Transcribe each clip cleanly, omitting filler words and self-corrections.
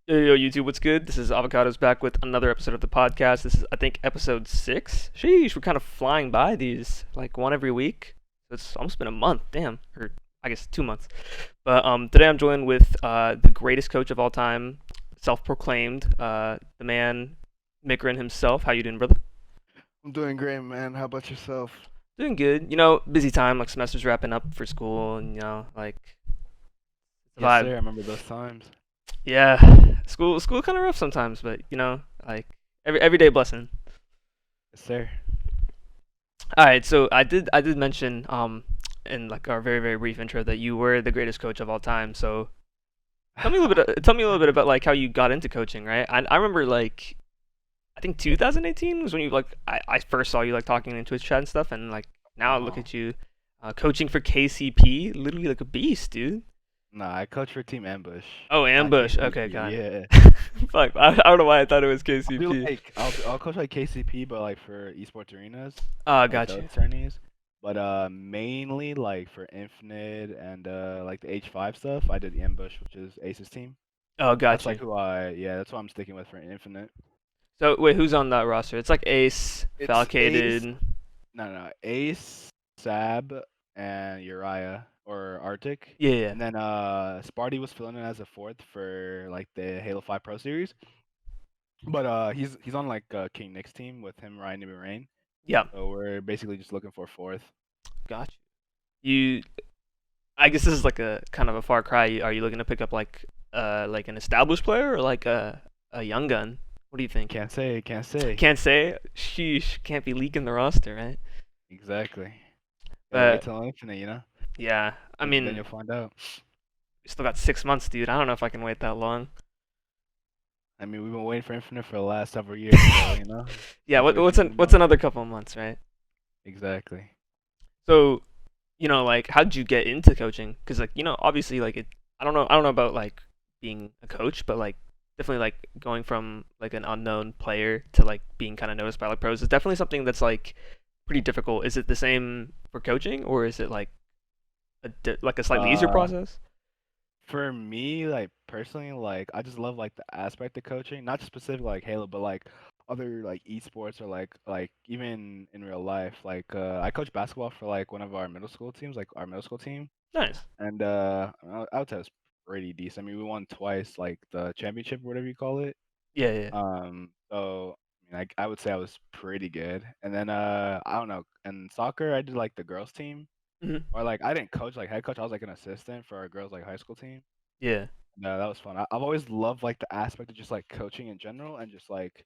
Yo, YouTube, what's good? This is AvoKasts back with another episode of the podcast. This is, I think, episode 6. Sheesh, we're kind of flying by these, like one every week. It's almost been a month, damn. Or, I guess, 2 months. But today I'm joined with the greatest coach of all time, self-proclaimed, the man, Mikren himself. How you doing, brother? I'm doing great, man. How about yourself? Doing good. Busy time, like semester's wrapping up for school, and, like, it's a Yes, vibe. sir. I remember those times. Yeah, school kind of rough sometimes, but, like, everyday blessing. Yes, sir. All right, so I did mention in like our very brief intro that you were the greatest coach of all time. So tell me a little bit about like how you got into coaching, right? I remember like I think 2018 was when you like I first saw you like talking in Twitch chat and stuff, and like now I look Uh-huh. at you coaching for KCP, literally like a beast, dude. Nah, I coach for Team Ambush, Oh, not ambush. Okay, KCP. got Yeah. it. Fuck, I don't know why I thought it was I'll do KCP. like I'll coach like KCP, but like for esports arenas, like Got those you. tourneys. But mainly like for Infinite and like the H5 stuff, I did the Ambush, which is Ace's team. Oh, That's got like you. who I yeah, that's what I'm sticking with for Infinite. So wait, who's on that roster? It's like Ace, It's Ace. Falcated. No, Ace, Sab, and Uriah or Arctic. Yeah, yeah. And then Sparty was filling in as a fourth for like the Halo 5 Pro Series. But he's on like King Nick's team with him, Ryan and Rain. Yeah. So we're basically just looking for a fourth. Got you. I guess this is like a kind of a far cry. Are you looking to pick up like an established player or like a young gun? What do you think? Can't say, can't say. Can't say. Sheesh, can't be leaking the roster, right? Exactly. Gotta wait But till Infinite, you know? yeah, I Then mean, you'll find out. we still got 6 months, dude. I don't know if I can wait that long. I mean, we've been waiting for Infinite for the last several years, so you know, Yeah, have to wait for some what's more. another couple of months, right? Exactly. So, like, how did you get into coaching? Because like, obviously, like it. I don't know about like being a coach, but like definitely like going from like an unknown player to like being kind of noticed by like pros is definitely something that's like pretty difficult. Is it the same for coaching, or is it like like a slightly easier Uh, process? For me, like personally, like I just love like the aspect of coaching, not just specific like Halo, but like other like esports or like even in real life. Like I coach basketball for like one of our middle school teams, like our middle school team, Nice. and I would say it's pretty decent. I mean, we won twice, like the championship or whatever you call it. Yeah, yeah. So I mean, I would say I was pretty good. And then I don't know, in soccer, I did like the girls team, Hmm. or like I didn't coach like head coach. I was like an assistant for our girls like high school team. Yeah. No, that was fun. I've always loved like the aspect of just like coaching in general and just like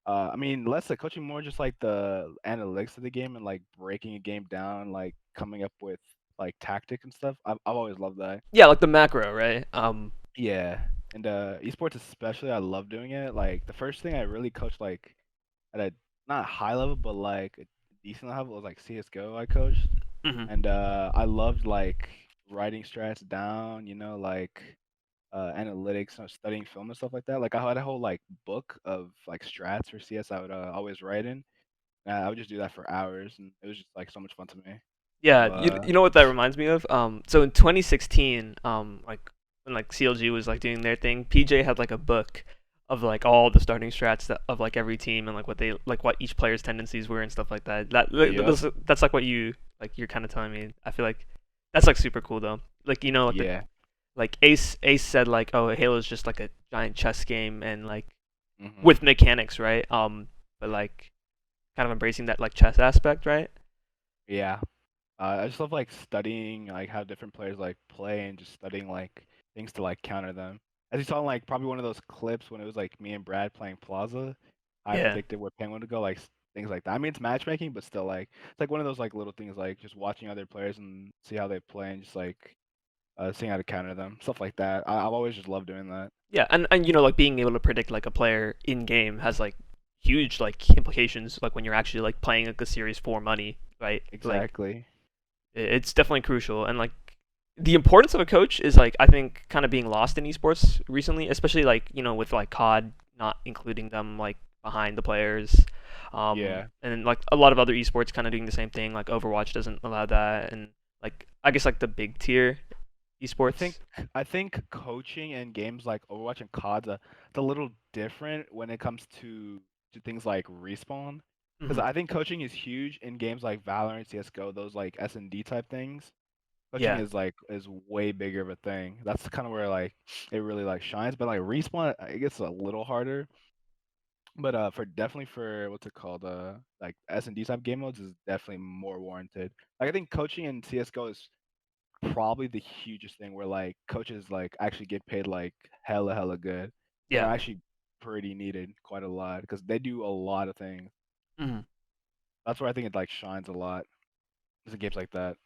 I mean less like coaching, more just like the analytics of the game and like breaking a game down, like coming up with like tactic and stuff. I've always loved that. Yeah, like the macro, right? Yeah. And esports especially, I love doing it. Like the first thing I really coached like at a not a high level but like a decent level was like CS:GO I coached. Hmm. And I loved like writing strats down, like analytics, studying film and stuff like that. Like I had a whole like book of like strats for CS I would always write in. I would just do that for hours, and it was just like so much fun to me. So Yeah, you know what that reminds me of? So in 2016, like when like CLG was like doing their thing, PJ had like a book of like all the starting strats of like every team and like what each player's tendencies were and stuff like that. yep, That's like what you're kind of telling me. I feel like that's like super cool though. Like like the yeah, like Ace said like, oh, Halo is just like a giant chess game and like hmm, with mechanics, right? But like kind of embracing that like chess aspect, right? yeah. I just love like studying like how different players like play and just studying like things to like counter them. As you saw in like probably one of those clips when it was like me and Brad playing Plaza, I Yeah. predicted where Penguin would go, like things like that. I mean, it's matchmaking, but still like it's like one of those like little things like just watching other players and see how they play and just like seeing how to counter them, stuff like that. I've always just loved doing that. Yeah, and like being able to predict like a player in game has like huge like implications like when you're actually like playing like a series for money, right? Like Exactly. it's definitely crucial and like the importance of a coach is like I think kind of being lost in esports recently, especially like, with like COD not including them like behind the players. Yeah. And then, like a lot of other esports kind of doing the same thing, like Overwatch doesn't allow that and like I guess like the big tier. I think esports? I think coaching in games like Overwatch and COD, it's a little different when it comes to things like respawn. Because Hmm. I think coaching is huge in games like Valorant, CS:GO, those like S&D type things. Coaching Yeah. is way bigger of a thing. That's kind of where like it really like shines. But like respawn, it gets a little harder. But for definitely for what's it called, like S&D type game modes is definitely more warranted. Like I think coaching in CS:GO is probably the hugest thing where like coaches like actually get paid like hella good and Yeah. are actually pretty needed quite a lot because they do a lot of things. Hmm. That's where I think it like shines a lot. Is in games like that.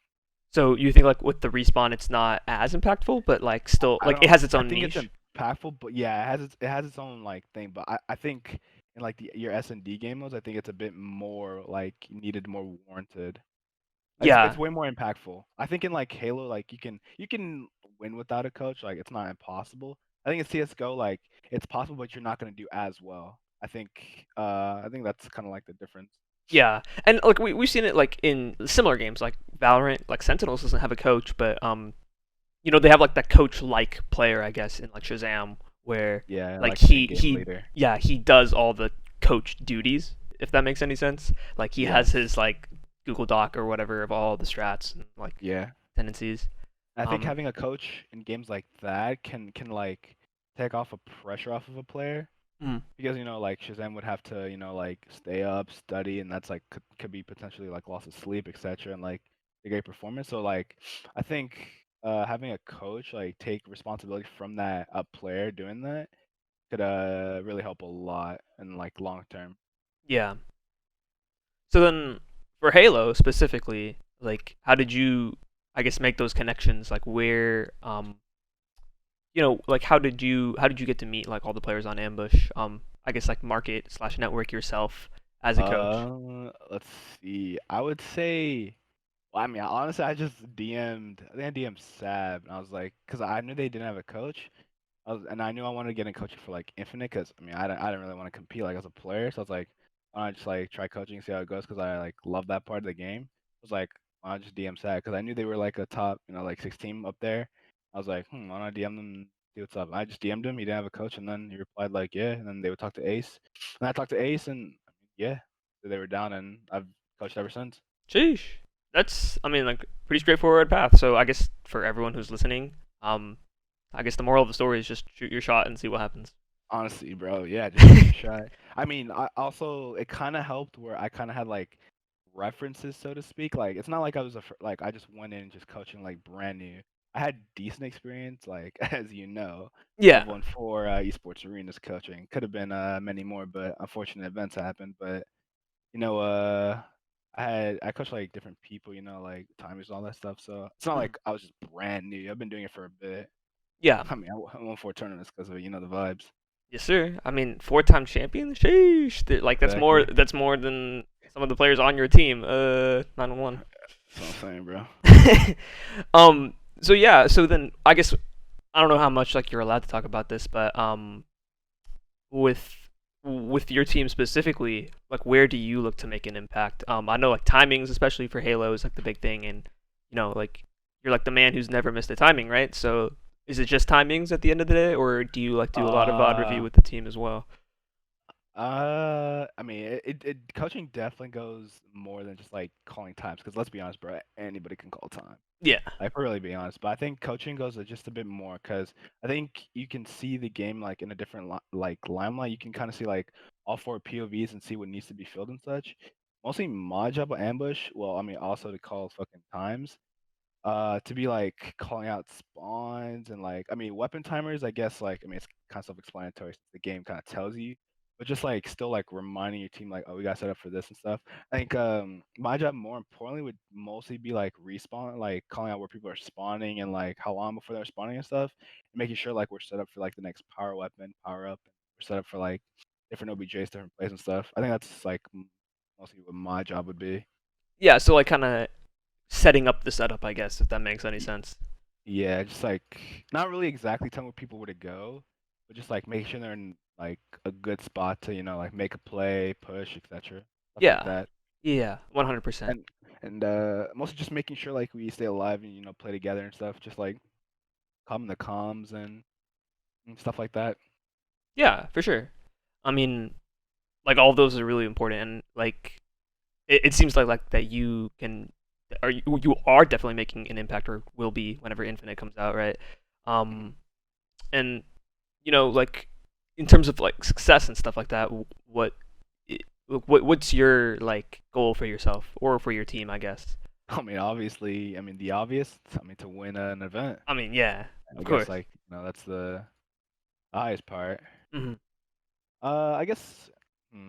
So you think like with the respawn, it's not as impactful, but like still I like it don't. has its I own think it's niche. impactful, but yeah, it has its own like thing. But I think in like your S&D game modes, I think it's a bit more like needed, more warranted. It's Yeah. way more impactful. I think in like Halo, like you can win without a coach. Like it's not impossible. I think in CS:GO, like it's possible, but you're not gonna do as well. I think that's kind of like the difference. Yeah, and like we've seen it like in similar games like Valorant. Like Sentinels doesn't have a coach, but they have like that coach like player, I guess, in like Shazam, where Yeah, like like the he in-game he leader. yeah he does all the coach duties, if that makes any sense. Like he has his Yes. like Google Doc or whatever of all the strats and like Yeah. tendencies. I think Um, having a coach in games like that can like take off a pressure off of a player mm, because like Shazam would have to like stay up, study, and that's like could be potentially like loss of sleep, etc. And like a great performance. So like I think having a coach like take responsibility from that a player doing that could really help a lot in like long term. yeah. So then for Halo specifically, like how did you, I guess, make those connections? Like where like how did you get to meet like all the players on Ambush? I guess like market slash network yourself as a coach. Let's see. I would say. Well, I mean, honestly, I just DM'd. I think I DM'd Sab, and I was like, because I knew they didn't have a coach. And I knew I wanted to get in coaching for like Infinite, because I mean, I didn't really want to compete like as a player. So I was like, why not just like try coaching, see how it goes, because I like love that part of the game. I was like, why not just DM Sab, because I knew they were like a top, like 6 team up there. I was like, why not DM them, see what's up. I just DM'd him. He didn't have a coach, and then he replied like, yeah. And then they would talk to Ace, and I talked to Ace, and yeah, they were down, and I've coached ever since. Sheesh. That's, I mean, like pretty straightforward path. So I guess for everyone who's listening, I guess the moral of the story is just shoot your shot and see what happens. Honestly, bro, yeah, just shoot your shot. I mean, I also it kind of helped where I kind of had like references, so to speak. Like it's not like I was like I just went in just coaching like brand new. I had decent experience, like as you know. Yeah. I've won 4 esports arenas coaching. Could have been many more, but unfortunate events happened. But you know, I coached like different people, like timers and all that stuff. So it's not Mhm. like I was just brand new. I've been doing it for a bit. Yeah. I mean, I won 4 tournaments because of the vibes. Yes, sir. I mean, four-time champion. Sheesh. Like that's more. Exactly. That's more than some of the players on your team. 9-1. That's what I'm saying, bro. um. So yeah. So then I guess I don't know how much like you're allowed to talk about this, but with with your team specifically, like where do you look to make an impact? I know like timings, especially for Halo, is like the big thing, and like you're like the man who's never missed a timing, right? So is it just timings at the end of the day, or do you like do a lot of VOD review Uh, with the team as well? I mean, coaching definitely goes more than just like calling times. Because let's be honest, bro, anybody can call time. Yeah, Like, for really being honest, but I think coaching goes just a bit more because I think you can see the game like in a different like limelight. You can kind of see like all 4 POVs and see what needs to be filled and such. Mostly my job at Ambush. Well, I mean, also to call fucking times. To be like calling out spawns and like I mean weapon timers, I guess like I mean it's kind of self-explanatory since the game kind of tells you, but just like still like reminding your team like oh we got set up for this and stuff. I think my job more importantly would mostly be like respawn, like calling out where people are spawning and like how long before they're spawning and stuff, and making sure like we're set up for like the next power weapon, power up, and we're set up for like different OBJs, different plays and stuff. I think that's like mostly what my job would be. yeah. So like kind of setting up the setup, I guess, if that makes any sense. Yeah, just like not really exactly telling what people where to go, but just like making sure they're in like a good spot to, like make a play, push, etc. Stuff like Yeah, that. yeah, 100%. And mostly just making sure like we stay alive and play together and stuff. Just like calm the comms and stuff like that. Yeah, for sure. I mean, like all of those are really important, and like it seems like that you can, or you are definitely making an impact, or will be whenever Infinite comes out, right? Mhm. Um, and like in terms of like success and stuff like that, i- what's your like goal for yourself or for your team, I guess? I mean, obviously, I mean the obvious. I mean to win an event. I mean, yeah, I of guess course. like that's the highest part. Hmm. I guess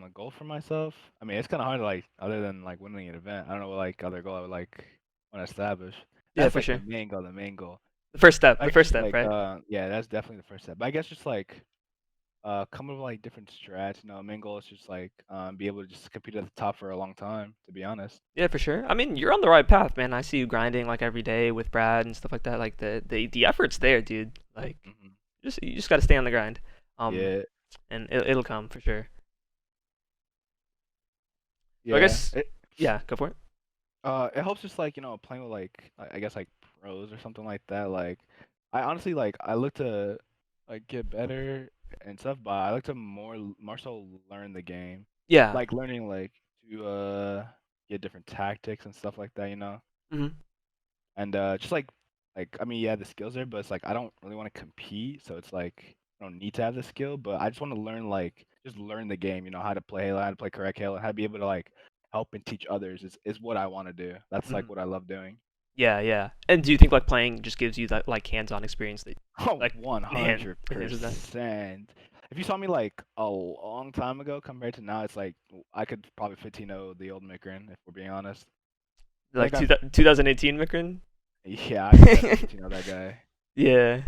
a goal for myself. I mean, it's kind of hard to like other than like winning an event. I don't know what like other goal I would like want to establish. Yeah, That's for like the sure. main goal. The main goal. The first step, I the guess first just step, like right? yeah, that's definitely the first step. But I guess just like come up with like different strats. Main goal is just like be able to just compete at the top for a long time. To be honest. Yeah, for sure. I mean, you're on the right path, man. I see you grinding like every day with Brad and stuff like that. Like the effort's there, dude. Like Hmm. you just got to stay on the grind. Um, Yeah, and it'll come for sure. So I yeah. guess, yeah, go for it. It helps just like playing with like I guess like pros or something like that. Like I honestly like I look to like get better and stuff, but I like to more so learn the game, Yeah. like learning like to get different tactics and stuff like that. Hmm. And just like I mean yeah the skills there, but it's like I don't really want to compete, so it's like I don't need to have the skill, but I just want to learn like just learn the game. How to play Halo, how to play correct Halo, how to be able to like help and teach others is what I want to do. That's like Hmm. what I love doing. Yeah, yeah. And do you think like playing just gives you that like hands-on experience that Oh, like man enhances that? 100%. If you saw me like a long time ago compared to now, it's like I could probably 15-0 the old Mikren if we're being honest. I Like think I've 2018 Mikren? yeah, I could definitely 15-0 that guy. Yeah.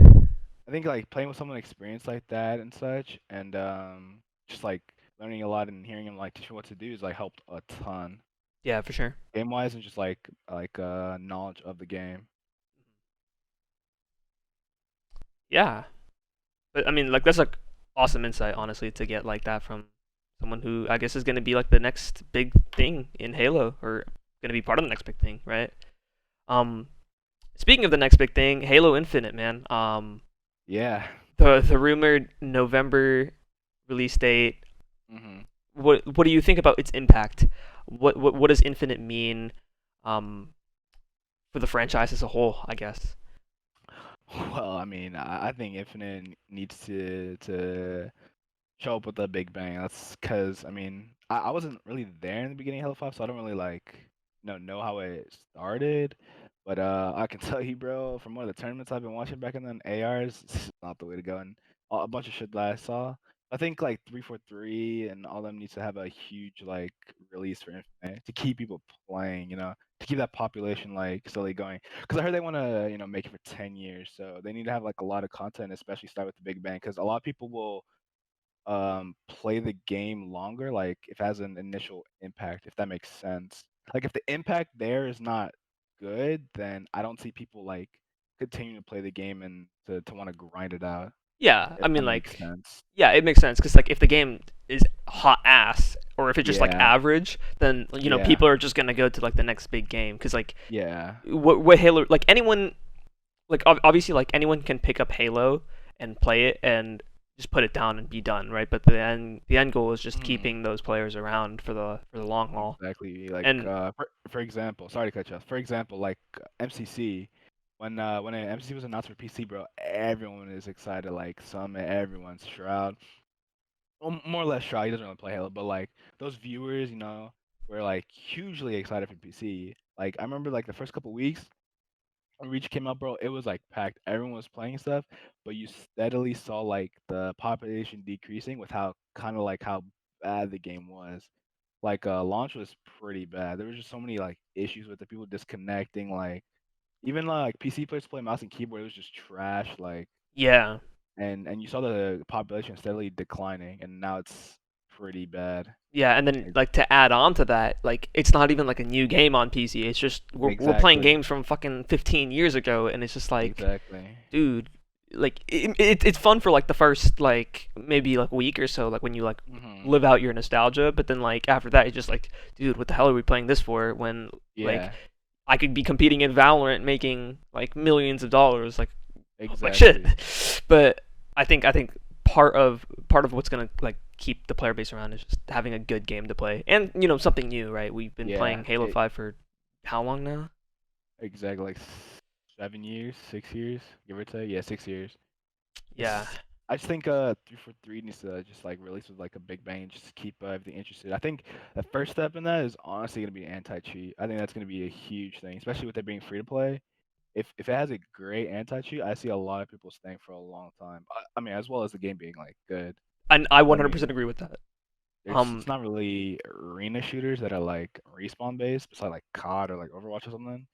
I think like playing with someone experienced like that and such, and just like learning a lot and hearing him like teach me what to do is like helped a ton, Yeah, for sure. game wise and just like knowledge of the game. Yeah. But I mean, like that's like awesome insight, honestly, to get like that from someone who I guess is gonna be like the next big thing in Halo, or gonna be part of the next big thing, right? Um, Speaking of the next big thing, Halo Infinite, man. Yeah. The rumored November release date. Hmm. What do you think about its impact? What does Infinite mean, um, for the franchise as a whole? I guess. Well, I mean, I think Infinite needs to show up with a big bang. That's because I mean I wasn't really there in the beginning of Halo 5, so I don't really like know how it started. But I can tell you, bro, from one of the tournaments I've been watching back in then, ARs is not the way to go, and a bunch of shit that I saw. I think like 343 and all them needs to have a huge like release for Infinite to keep people playing, to keep that population like slowly going. Because I heard they want to make it for 10 years, so they need to have like a lot of content, especially start with the Big Bang, because a lot of people will play the game longer, like if it has an initial impact, if that makes sense. Like if the impact there is not good, then I don't see people like continuing to play the game and to want to grind it out, Yeah, I if that mean makes like, sense. yeah, it makes sense because like if the game is hot ass, or if it's just like Yeah, average, then yeah, people are just gonna go to like the next big game because like yeah. what Halo, like anyone, like obviously like anyone can pick up Halo and play it and just put it down and be done, right? But the end goal is just Mhm. keeping those players around for the long haul. Exactly. Like And for example, sorry to cut you off. For example, like MCC, when MCC was announced for PC, bro, everyone is excited. Like Summit, everyone's Shroud. Well, more or less Shroud. He doesn't really play Halo, but like those viewers, were like hugely excited for PC. Like I remember like the first couple weeks when Reach came out, bro, it was like packed. Everyone was playing stuff, but you steadily saw like the population decreasing with how bad the game was. Like launch was pretty bad. There was just so many like issues with the people disconnecting. Like even like PC players play mouse and keyboard, it was just trash. Like yeah, and you saw the population steadily declining, and now it's pretty bad. yeah, and then Like, like to add on to that, like it's not even like a new game on PC. It's just we're playing exactly, games from fucking 15 years ago, and it's just like, exactly. dude, like it's fun for like the first like maybe like week or so, like when you like Hmm. live out your nostalgia. But then like after that, it's just like, dude, what the hell are we playing this for? When like Yeah, I could be competing in Valorant, making like millions of dollars. Like Like shit. Exactly. But I think part of what's gonna like keep the player base around is just having a good game to play, and something new, right? We've been Yeah. playing Halo 5 for how long now? Exactly. Like 7 years, 6 years, give or take. Yeah, 6 years. Yeah, It's. I just think 343 needs to just like release with like a big bang, just to keep everything interested. I think the first step in that is honestly gonna be anti-cheat. I think that's gonna be a huge thing, especially with it being free to play. If it has a great anti-cheat, I see a lot of people staying for a long time. I mean, as well as the game being like good. and I I mean, 100% agree with that. it's not really arena shooters that are like respawn based, besides like COD or like Overwatch or something.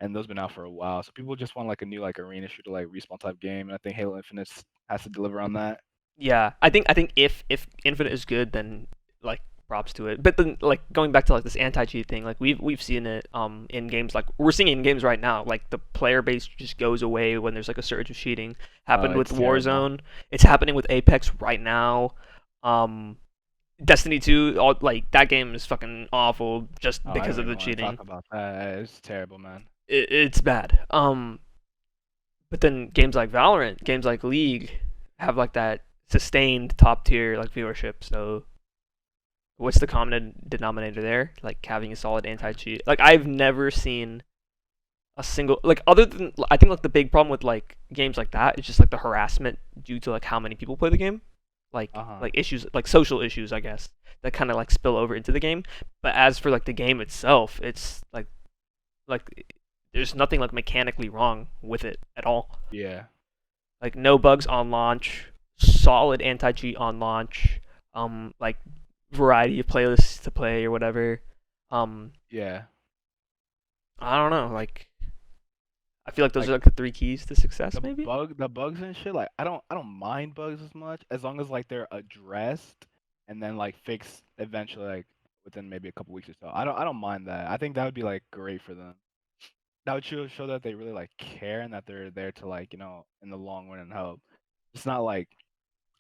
And those been out for a while, so people just want like a new like arena shooter like respawn type game. And I think Halo Infinite has to deliver on that. Yeah, I think if Infinite is good, then like props to it. But then like going back to like this anti-cheat thing, like we've seen it in games, like we're seeing it in games right now. Like the player base just goes away when there's like a surge of cheating. Happened with It's terrible. Warzone. It's happening with Apex right now. Um, Destiny 2, like that game is fucking awful just Oh, I because don't of the even want to cheating. talk about that. It's terrible, man. It's bad. But then games like Valorant, games like League have like that sustained top tier like viewership. So what's the common denominator there? Like having a solid anti cheat. Like I've never seen a single like other than I think like the big problem with like games like that is just like the harassment due to like how many people play the game. Uh huh. Like issues like social issues, I guess, that kind of like spill over into the game. But as for like the game itself, it's like there's nothing like mechanically wrong with it at all. Yeah. Like no bugs on launch, solid anti cheat on launch, like variety of playlists to play or whatever. Um, Yeah. I don't know. Like I feel like those Like are like the three keys to success, maybe. the bugs and shit. Like I don't mind bugs as much as long as like they're addressed and then like fixed eventually, like within maybe a couple weeks or so. I don't mind that. I think that would be like great for them. That would show that they really like care and that they're there to like in the long run and help. It's not like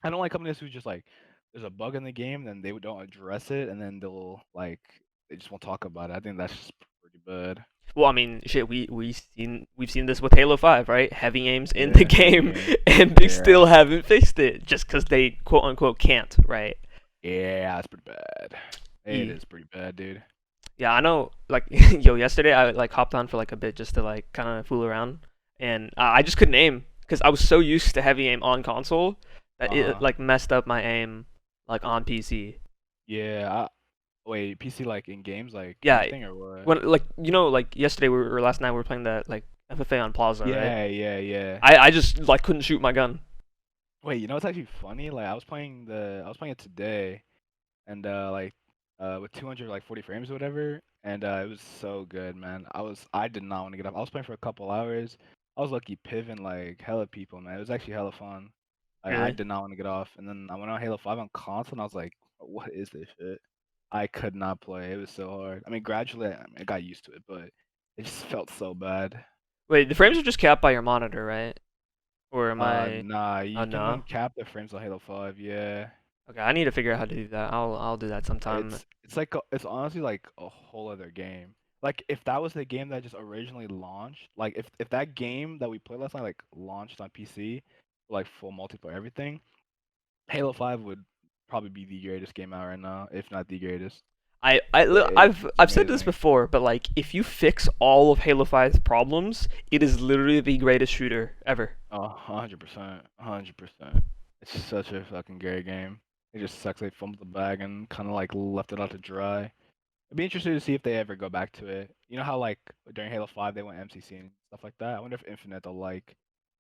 I don't like companies who just like there's a bug in the game, then they don't address it, and then they just won't talk about it. I think that's just pretty bad. Well, I mean, shit, we've seen this with Halo 5, right? Heavy aims in the Yeah, heavy game, games. and they Yeah, still haven't fixed it just because they quote unquote can't, right? yeah, it's pretty bad. It Yeah, is pretty bad, dude. yeah, I know. Like, yo, yesterday I like hopped on for like a bit just to like kind of fool around, and I just couldn't aim because I was so used to heavy aim on console that Uh it huh. like messed up my aim like on PC. Yeah. Wait, PC like in games like Yeah, anything or what? when like like yesterday or last night we were playing that like FFA on Plaza, right? Yeah, yeah, yeah. I just like couldn't shoot my gun. Wait, it's actually funny. Like I was playing it today, and like with 200 like 40 frames or whatever, and it was so good, man. I did not want to get off. I was playing for a couple hours. I was lucky piving like hella people, man. It was actually hella fun. Like I Really? did not want to get off, and then I went on Halo 5 on console, and I was like, what is this shit? I could not play. It was so hard. I mean, gradually, I got used to it, but it just felt so bad. Wait, the frames are just capped by your monitor, right? Or am I? Nah, Oh you no. can cap the frames on Halo 5, yeah. Okay, I need to figure out how to do that. I'll do that sometime. It's like it's honestly like a whole other game. Like if that was the game that just originally launched, like if that game that we played last night like launched on PC, like full multiplayer everything, Halo 5 would probably be the greatest game out right now, if not the greatest. It's I've said this amazing. before, but like if you fix all of Halo 5's problems, it is literally the greatest shooter ever. 100%, 100%. It's such a fucking great game. It just sucks they fumbled the bag and kind of like left it out to dry. I'd be interested to see if they ever go back to it. You know how like during Halo 5 they went MCC and stuff like that. I wonder if Infinite they'll like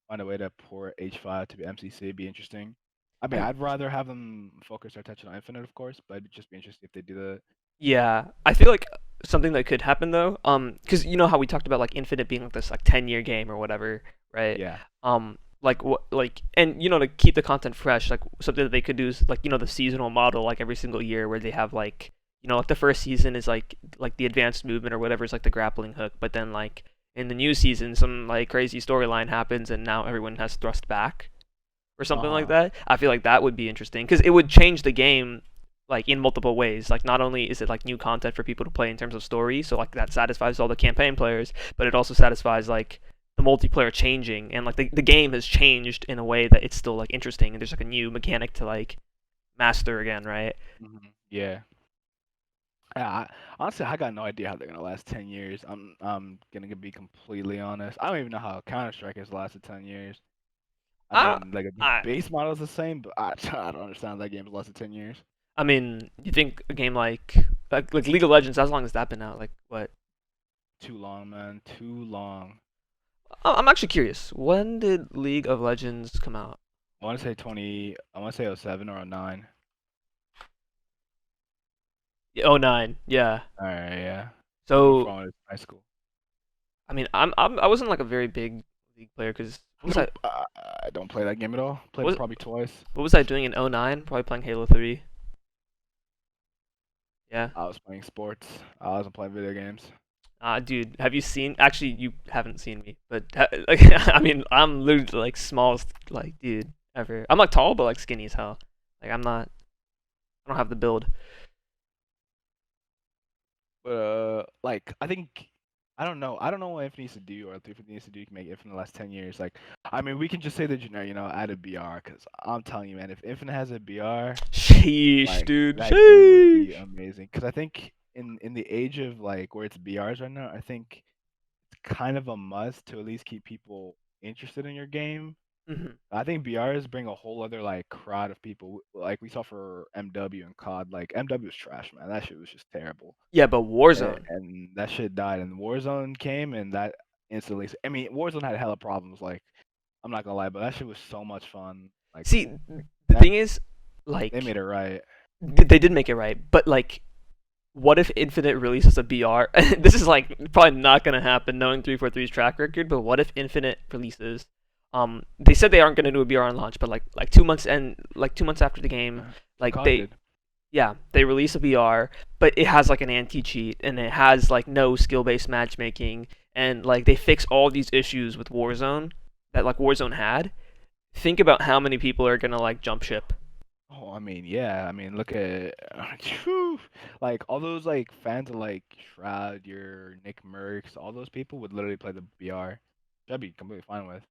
find a way to port H5 to be MCC. It'd be interesting. I mean, I, I'd rather have them focus their attention on Infinite, of course, but it'd just be interesting if they do that. yeah, I feel like something that could happen though, because you know how we talked about like Infinite being like this like 10-year game or whatever, right? Yeah. Like what like and to keep the content fresh, like something that they could do is like the seasonal model like every single year where they have like like the first season is like the advanced movement or whatever is like the grappling hook, but then like in the new season some like crazy storyline happens and now everyone has thrust back or Uh something like huh. that. I feel like that would be interesting because it would change the game like in multiple ways. Like not only is it like new content for people to play in terms of story, so like that satisfies all the campaign players, but it also satisfies like the multiplayer changing, and like the game has changed in a way that it's still like interesting, and there's like a new mechanic to like master again, right? Yeah. Honestly, I got no idea how they're gonna last 10 years. I'm gonna be completely honest. I don't even know how Counter Strike has lasted 10 years. I I mean, like the I base model is the same, but I don't understand that game's lasted 10 years. I mean, you think a game like League of Legends, how long has that been out? Like what? Too long, man. Too long. I'm actually curious. When did League of Legends come out? I want to say 20. I want to say '07 or '09. Yeah, oh 09. Yeah. All right, yeah. Before So from high school. I mean, I wasn't like a very big League player because Nope. I don't play that game at all. Played what it was probably twice. what was I doing in oh 09? Probably playing Halo 3. Yeah. I was playing sports. I wasn't playing video games. Dude, have you seen? Actually, you haven't seen me, but like, I mean, I'm literally like smallest like dude ever. I'm like tall, but like skinny as hell. Like I'm not. I don't have the build. But like I think I don't know. I don't know what Infinite needs to do or 350 needs to do to make Infinite last 10 years. Like, I mean, we can just say the generic, add a BR. Because I'm telling you, man, if Infinite has a BR, Sheesh, like dude. that game would be Sheesh. amazing. Because I think in the age of like where it's BRs right now, I think it's kind of a must to at least keep people interested in your game. Mhm. I think BRs bring a whole other like crowd of people, like we saw for MW and COD. Like MW was trash, man. That shit was just terrible, Yeah, but Warzone. and that shit died. And Warzone came, and that instantly. I mean, Warzone had hella problems. Like I'm not gonna lie, but that shit was so much fun. Like See, the that thing is, they like, made it right. they did make it right, but like, what if Infinite releases a BR? This is like probably not gonna happen, knowing 343's track record. But what if Infinite releases? They said they aren't gonna do a BR on launch, but like 2 months and like 2 months after the game, like COD did. yeah, they release a BR, but it has like an anti-cheat and it has like no skill-based matchmaking, and like they fix all these issues with Warzone that like Warzone had. Think about how many people are gonna like jump ship. Oh, I mean, yeah. I mean, look at like all those like fans of like Shroud, your Nick Mercs, all those people would literally play the BR. That'd be completely fine with.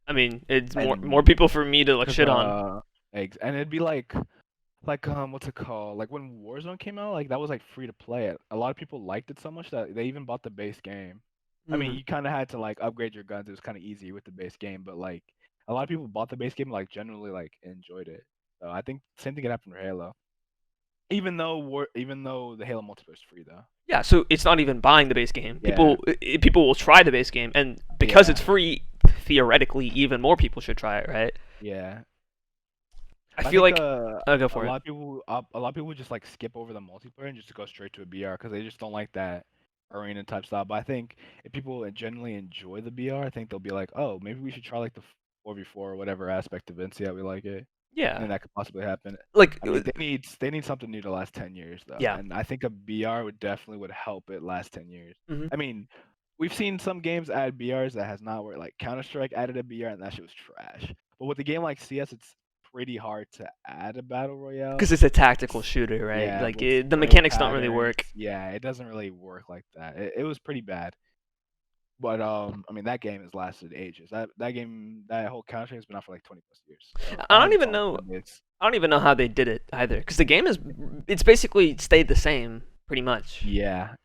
I mean, it's more And people for me to like because shit on. eggs, and it'd be like what's it called? Like when Warzone came out, like that was like free to play it. A lot of people liked it so much that they even bought the base game. I mean, Hmm. you kind of had to like upgrade your guns. It was kind of easy with the base game, but like a lot of people bought the base game, like generally like enjoyed it. So I think same thing could happen for Halo. Even though the Halo multiplayer is free though. Yeah, so it's not even buying the base game. Yeah, People will try the base game, and because yeah, it's free, theoretically, even more people should try it, right? yeah. I I feel think like I'll go a for it. lot of people a lot of people just like skip over the multiplayer and just go straight to a BR because they just don't like that arena type style. But I think if people generally enjoy the BR, I think they'll be like, oh, maybe we should try like the 4v4 or whatever aspect of it and see how we like it. Yeah, And that could possibly happen. like I mean, they need something new to last 10 years though, yeah. and I think a BR would help it last 10 years. Hmm. I mean, we've seen some games add BRs that has not worked. Like Counter Strike added a BR and that shit was trash. But with a game like CS, it's pretty hard to add a battle royale. Because it's a tactical shooter, right? Yeah, Like with the spray mechanics don't really patterns. work. Yeah, it doesn't really work like that. It was pretty bad. But I mean that game has lasted ages. That game, that whole Counter Strike has been out for like 20 plus years. So I I don't think it's even all know. fun bits. I don't even know how they did it either. Because the game it's basically stayed the same pretty much. Yeah,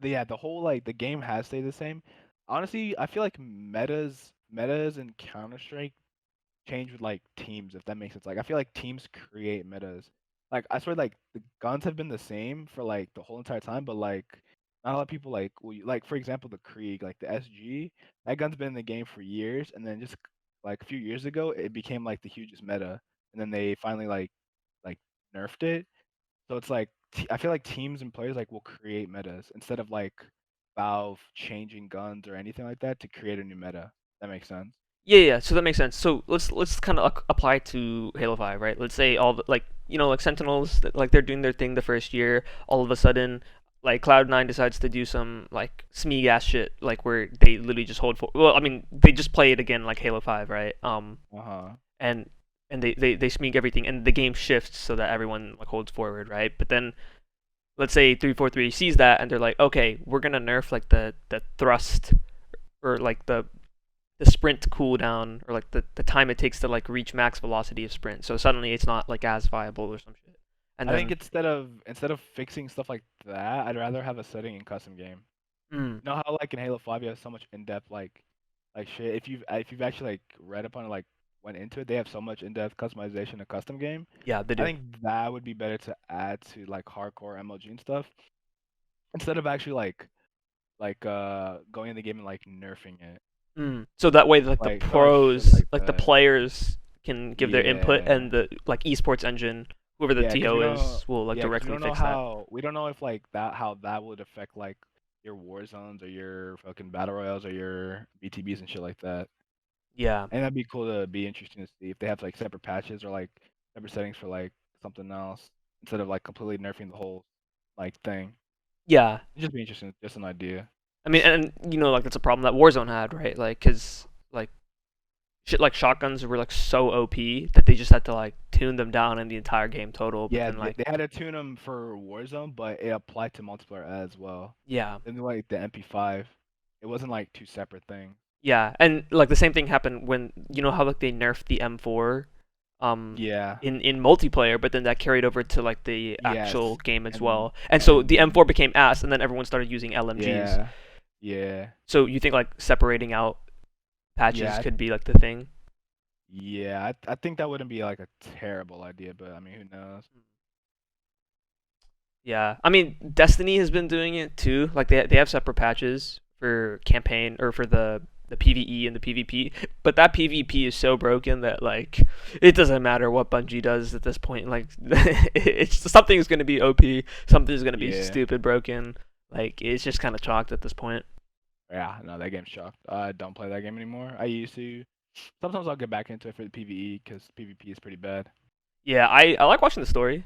the whole like the game has stayed the same. Honestly, I feel like metas in Counter Strike change with like teams, if that makes sense. Like I feel like teams create metas. Like I swear, like the guns have been the same for like the whole entire time, but like not a lot of people like for example the Krieg, like the SG, that gun's been in the game for years, and then just like a few years ago it became like the hugest meta, and then they finally like nerfed it. So it's like I feel like teams and players like will create metas instead of like Valve changing guns or anything like that to create a new meta. That makes sense. Yeah, yeah. So that makes sense. So let's kind of apply to Halo 5, right? Let's say all the, like like Sentinels, like they're doing their thing the first year. All of a sudden, like Cloud9 decides to do some like Smeag ass shit, like where they literally just hold for. Well, I mean, they just play it again like Halo 5, right? Uh-huh. And they Smeag everything, and the game shifts so that everyone like holds forward, right? But then let's say 343 sees that, and they're like, okay, we're gonna nerf like the thrust or like the sprint cooldown, or like the time it takes to like reach max velocity of sprint. So suddenly it's not like as viable or some shit. And I think then instead of fixing stuff like that, I'd rather have a setting in custom game. mm, You know how like in Halo 5 you have so much in-depth like shit. If you've actually like read up on it, like went into it, they have so much in-depth customization in custom game. yeah, they I do. think that would be better to add to like hardcore MLG and stuff instead of actually going in the game and like nerfing it. So that way, like the Like shit pros, like like the that. players, can give their input, Yeah. and the like esports engine, whoever the Yeah, because TO is, will like because directly fix that. we don't know if like that how that would affect like your war zones or your fucking battle royals or your BTBs and shit like that. Yeah, And that'd be cool to be interesting to see if they have like separate patches or like separate settings for like something else instead of like completely nerfing the whole like thing. yeah. It'd just be interesting, just an idea. I mean, and like that's a problem that Warzone had, right? Like, cause like shit like shotguns were like so OP that they just had to like tune them down in the entire game total. But Yeah, then they, like, they had to tune them for Warzone, but it applied to multiplayer as well. yeah, Then like the MP5, it wasn't like two separate things. yeah, and like the same thing happened when how like they nerfed the M4, um, Yeah. in multiplayer, but then that carried over to like the Yes. actual game as And well. And so the M4 became ass, and then everyone started using LMGs. yeah. Yeah. So you think like separating out patches Yeah. could be like the thing? Yeah. I think that wouldn't be like a terrible idea, but I mean, who knows? Yeah, I mean Destiny has been doing it too. Like they have separate patches for campaign, or for the PVE and the PvP, but that PvP is so broken that like it doesn't matter what Bungie does at this point. Like it's something's gonna be OP, something's gonna be Yeah. stupid broken. Like it's just kind of chalked at this point. Yeah. No, that game's shocked. I don't play that game anymore. I used to. Sometimes I'll get back into it for the PvE because PvP is pretty bad. Yeah, I like watching the story,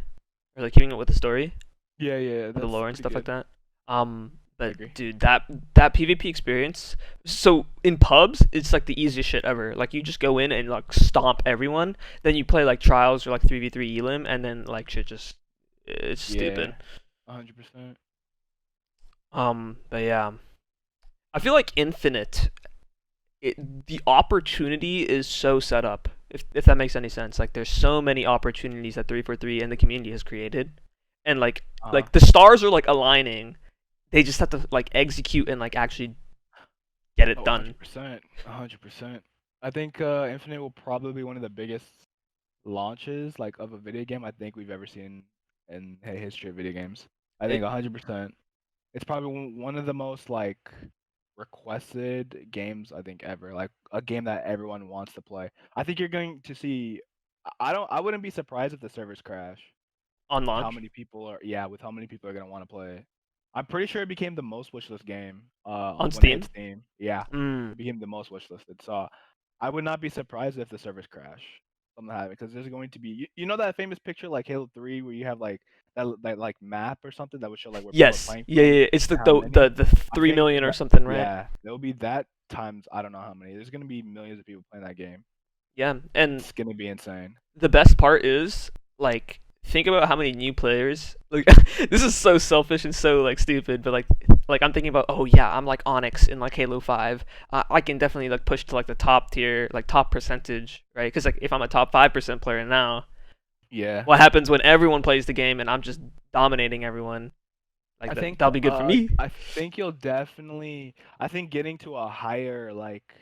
or like keeping up with the story, Yeah. the That's lore and pretty stuff like good. that. I But agree. dude, that PvP experience. So in pubs, it's like the easiest shit ever. Like you just go in and like stomp everyone. Then you play like trials or like 3v3 elim, and then like shit just it's Yeah. stupid. 100%. But yeah, I feel like Infinite. The opportunity is so set up. If that makes any sense. Like there's so many opportunities that 343 and the community has created, and Uh-huh. like the stars are like aligning. They just have to like execute and like actually get it Oh, done. 100%. 100%. I think Infinite will probably be one of the biggest launches like of a video game I think we've ever seen in the history of video games. I think It, 100%. It's probably one of the most like requested games I think ever. Like a game that everyone wants to play. I think you're going to see. I wouldn't be surprised if the servers crash on with how launch many people are. Yeah, with how many people are gonna want to play it. I'm pretty sure it became the most wishlisted game. on When it hit Steam. Steam. Yeah, Mm. it became the most wishlisted. So I would not be surprised if the servers crash. Something happen because there's going to be you know that famous picture like Halo 3 where you have like that like map or something that would show like where people are Yes. playing Yeah, from yeah. It's and how many. the I 3 million think or that something, right? yeah, there'll be that times I don't know how many. There's gonna be millions of people playing that game. Yeah. And It's gonna be insane. the best part is like think about how many new players. Like this is so selfish and so like stupid, but like I'm thinking about, oh yeah, I'm like Onyx in like Halo 5. I can definitely like push to like the top tier, like top percentage, right? Because like if I'm a top 5% player now, Yeah. what happens when everyone plays the game and I'm just dominating everyone? Like I think that'll be good for me. I think you'll definitely I think getting to a higher like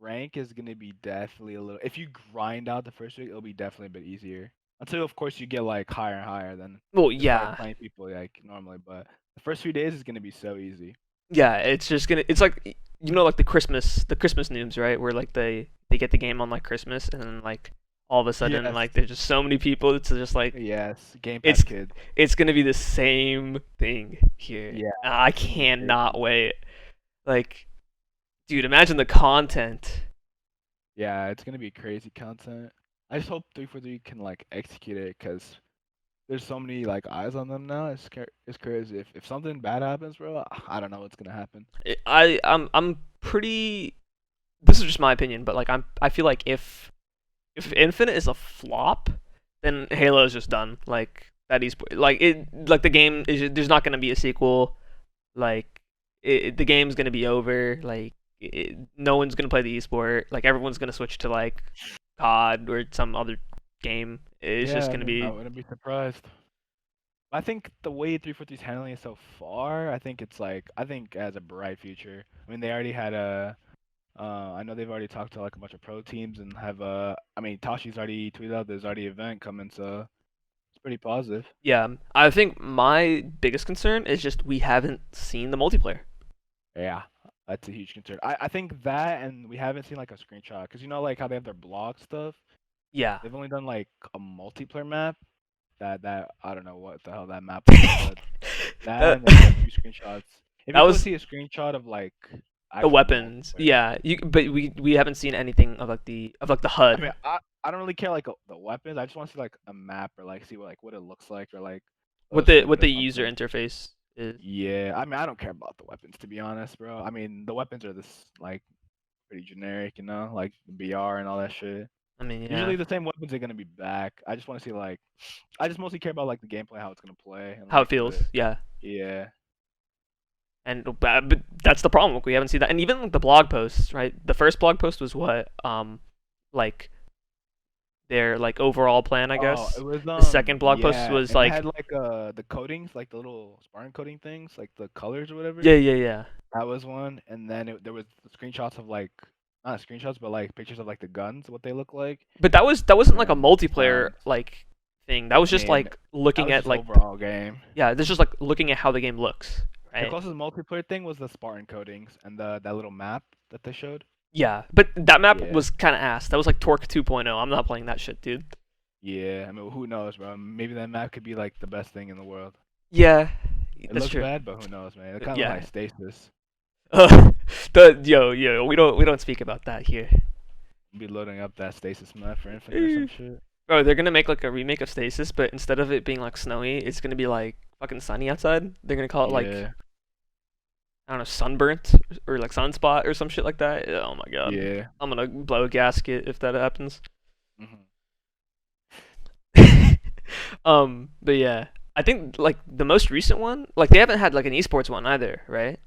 rank is gonna be definitely a little if you grind out the first week, it'll be definitely a bit easier. Until of course you get like higher and higher, then Well, you start yeah. playing people like normally, but the first few days is gonna be so easy. Yeah, it's just gonna. It's like like the Christmas news, right? Where like they get the game on like Christmas, and then like all of a sudden Yes. like there's just so many people. It's just like Yes. Game it's Pass kids. it's gonna be the same thing here. Yeah. I It's gonna be cannot crazy. wait. Like, dude, imagine the content. Yeah, it's gonna be crazy content. I just hope 343 can like execute it because there's so many like eyes on them now. It's crazy. If something bad happens, bro, I don't know what's gonna happen. I'm pretty. This is just my opinion, but like I feel like if Infinite is a flop, then Halo is just done. Like that like the game is there's not gonna be a sequel. Like the game's gonna be over. Like no one's gonna play the esport. Like everyone's gonna switch to like COD or some other game. It's Yeah, just I gonna mean, I be wouldn't be surprised. I think the way 343 is handling it so far, I think it's like I think it has a bright future. I mean, they already had a. I know they've already talked to like a bunch of pro teams and have I mean, Tashi's already tweeted out there's already an event coming, so it's pretty positive. yeah. I think my biggest concern is just we haven't seen the multiplayer. Yeah, that's a huge concern. I think that, and we haven't seen like a screenshot because you know like how they have their blog stuff. Yeah. They've only done like a multiplayer map. That I don't know what the hell that map was, but that that, and maybe a few screenshots. If that you could was see a screenshot of like the actual weapons. multiplayer. Yeah. But we haven't seen anything of like the I mean, HUD I don't really care like the weapons. I just want to see like a map or like see what it looks like or like a what little what snippet the of user something. interface is. Yeah, I mean, I don't care about the weapons to be honest, bro. I mean, the weapons are this like pretty generic, you know, like the BR and all that shit. I mean, yeah. Usually the same weapons are gonna be back. I just want to see like, I just mostly care about like the gameplay, how it's gonna play, and How it like feels. Yeah. yeah, And but that's the problem. We haven't seen that. And even like, the blog posts, right? The first blog post was what like their like overall plan, I oh, it guess. was The second blog post yeah, was and it like had like the coatings, like the little Spartan coating things, like the colors or whatever. yeah. That was one, and then there was screenshots of like not screenshots, but like pictures of like the guns, what they look like, But that wasn't like a and multiplayer sounds. like thing. That was I just mean, like that looking was at just like overall game. yeah, this is just like looking at how the game looks, The right? closest multiplayer thing was the Spartan coatings and the that little map that they showed. Yeah, but that map Yeah, was kind of ass. That was like Torque 2.0. I'm not playing that shit, dude. yeah. I mean, who knows, bro? Maybe that map could be like the best thing in the world. Yeah, It that's looks true. bad, but who knows, man? It kind of looks Yeah. like stasis. The yo, we don't speak about that here. Be loading up that stasis map for Infinite or some Eh. shit. Bro, they're gonna make like a remake of Stasis, but instead of it being like snowy, it's gonna be like fucking sunny outside. They're gonna call it like Yeah, I don't know, sunburnt or like sunspot or some shit like that. Oh my god, yeah. I'm gonna blow a gasket if that happens. Hmm. But yeah, I think like the most recent one, like they haven't had like an esports one either, right?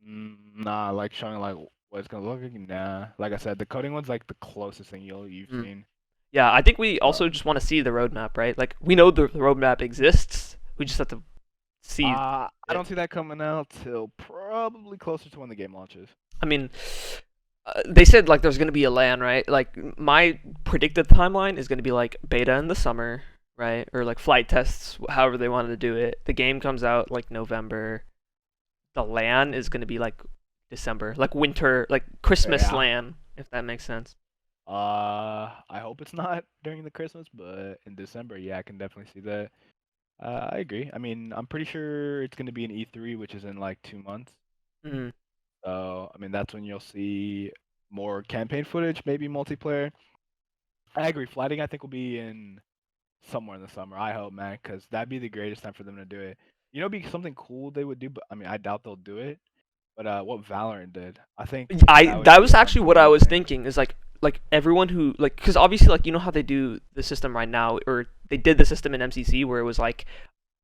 Nah, like showing like what it's gonna look like. Nah, like I said, the coding one's like the closest thing you've Mm. seen. Yeah, I think we Uh, also just want to see the roadmap, right? Like we know the roadmap exists. We just have to see I it. don't see that coming out till probably closer to when the game launches. I mean, they said like there's gonna be a LAN, right? Like my predicted timeline is gonna be like beta in the summer, right? Or like flight tests, however they wanted to do it. The game comes out like November. The LAN is gonna be like December, like winter, like Christmas Yeah. LAN, if that makes sense. I hope it's not during the Christmas, but in December, yeah, I can definitely see that. I agree. I mean, I'm pretty sure it's gonna be an E3, which is in like 2 months. Mm. So, I mean, that's when you'll see more campaign footage, maybe multiplayer. I agree. Flighting, I think, will be in somewhere in the summer. I hope, man, because that'd be the greatest time for them to do it. You know, it'd be something cool they would do, but I mean, I doubt they'll do it. But what Valorant did, I think I that would that be was actually something what I was amazing. thinking is like everyone who like because obviously like you know how they do the system right now or they did the system in MCC where it was like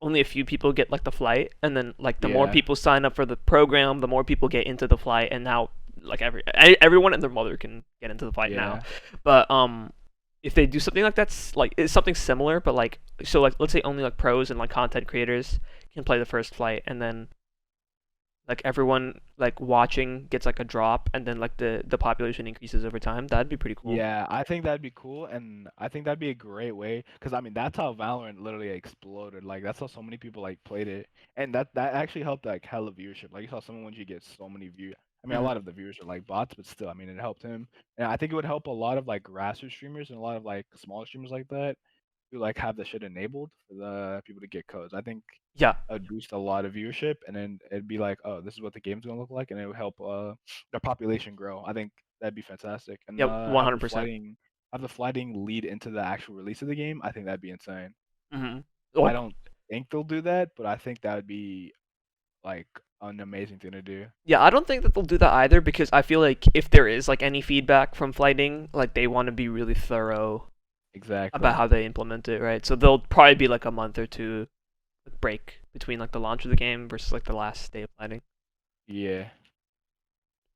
only a few people get like the flight and then like the more Yeah, people sign up for the program the more people get into the flight and now like everyone and their mother can get into the flight now yeah, but if they do something like that's like it's something similar but like so like let's say only like pros and like content creators can play the first flight and then like everyone like watching gets like a drop and then like the population increases over time that'd be pretty cool. yeah. I think that'd be cool, and I think that'd be a great way, because I mean, that's how Valorant literally exploded. Like, that's how so many people like played it, and that actually helped like hella viewership. Like, you saw someone once you get so many views. I mean, a Mm. lot of the viewers are like bots, but still, I mean, it helped him, and I think it would help a lot of like grassroots streamers and a lot of like smaller streamers like that who like have the shit enabled for the people to get codes. I think Yeah. it would boost a lot of viewership, and then it'd be like, oh, this is what the game's gonna look like, and it would help their population grow. I think that'd be fantastic, and Yep, 100%. have the flighting lead into the actual release of the game. I think that'd be insane. Mhm. I Well, don't think they'll do that, but I think that would be like an amazing thing to do. yeah, I don't think that they'll do that either because I feel like if there is like any feedback from flighting, like they want to be really thorough about Exactly. how they implement it, right? So there'll probably be like a month or two break between like the launch of the game versus like the last day of flighting. Yeah.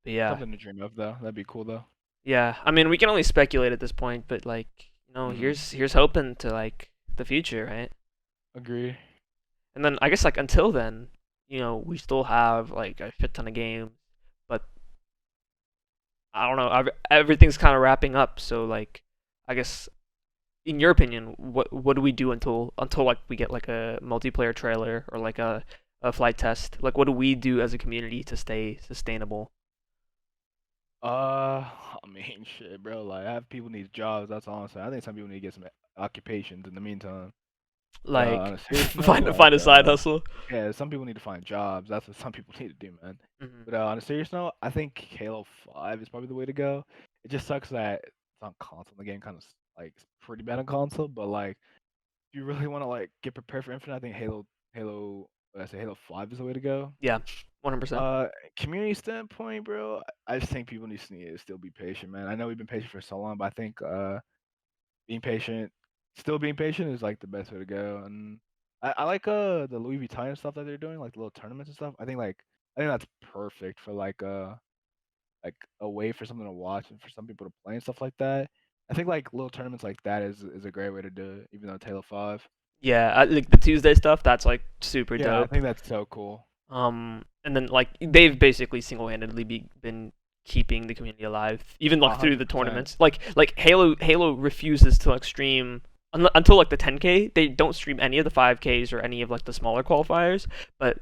But yeah, Something to dream of though. That'd be cool though. yeah. I mean, we can only speculate at this point, but like, Mhm. here's hoping to like the future, right? Agree. And then I guess like until then, we still have like a shit ton of games, but I don't know. Everything's kind of wrapping up, so like, I guess in your opinion, what do we do until like we get like a multiplayer trailer or like a flight test? Like, what do we do as a community to stay sustainable? I mean, shit, bro. Like, I have people need jobs. That's all I'm saying. I think some people need to get some occupations in the meantime. But on Like, a serious note, find a side hustle. yeah, some people need to find jobs. That's what some people need to do, man. Hmm. But on a serious note, I think Halo 5 is probably the way to go. It just sucks that it's on console. The game kind of like it's pretty bad on console, but like if you really want to like get prepared for Infinite, I think Halo 5 is the way to go. Yeah, 100%. Uh, Community standpoint, bro, I just think people need to still be patient, man. I know we've been patient for so long, but I think being patient, still being patient is like the best way to go. And I like the Louis Vuitton stuff that they're doing, like the little tournaments and stuff. I think that's perfect for like a way for something to watch and for some people to play and stuff like that. I think like little tournaments like that is a great way to do it, even though it's Halo 5. Yeah, like the Tuesday stuff, that's like super Yeah, I dope. think that's so cool. And then like they've basically single-handedly been keeping the community alive, even like through the 100%. tournaments. Like Halo refuses to like stream until like the 10K. They don't stream any of the 5Ks or any of like the smaller qualifiers, but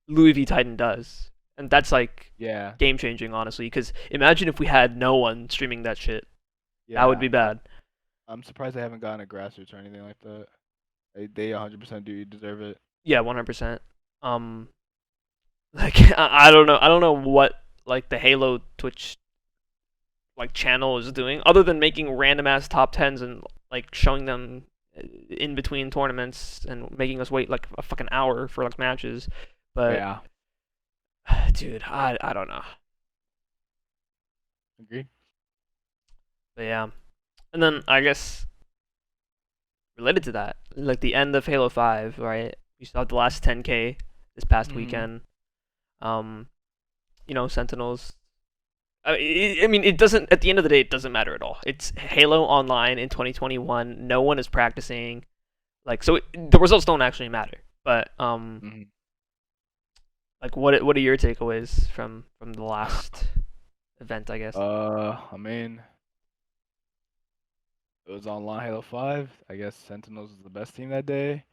Louis V Titan does, and that's like Yeah, game changing, honestly. Because imagine if we had no one streaming that shit, that would yeah. be bad. I'm surprised they haven't gotten a grassroots or anything like that. They 100% do deserve it. Yeah, 100%. Um, like I don't know what like the Halo Twitch like channel is doing other than making random ass top tens and like showing them in between tournaments and making us wait like a fucking hour for like matches. But Yeah, dude, I don't know. agree. But yeah, and then I guess related to that, like the end of Halo 5, right? You saw the last 10K this past Hmm. weekend. Um, Sentinels. I mean, it doesn't. At the end of the day, it doesn't matter at all. It's Halo Online in 2021. No one is practicing. Like, so the results don't actually matter. But Hmm. like, what are your takeaways from the last event? I guess. I mean, it was online Halo 5. I guess Sentinels was the best team that day,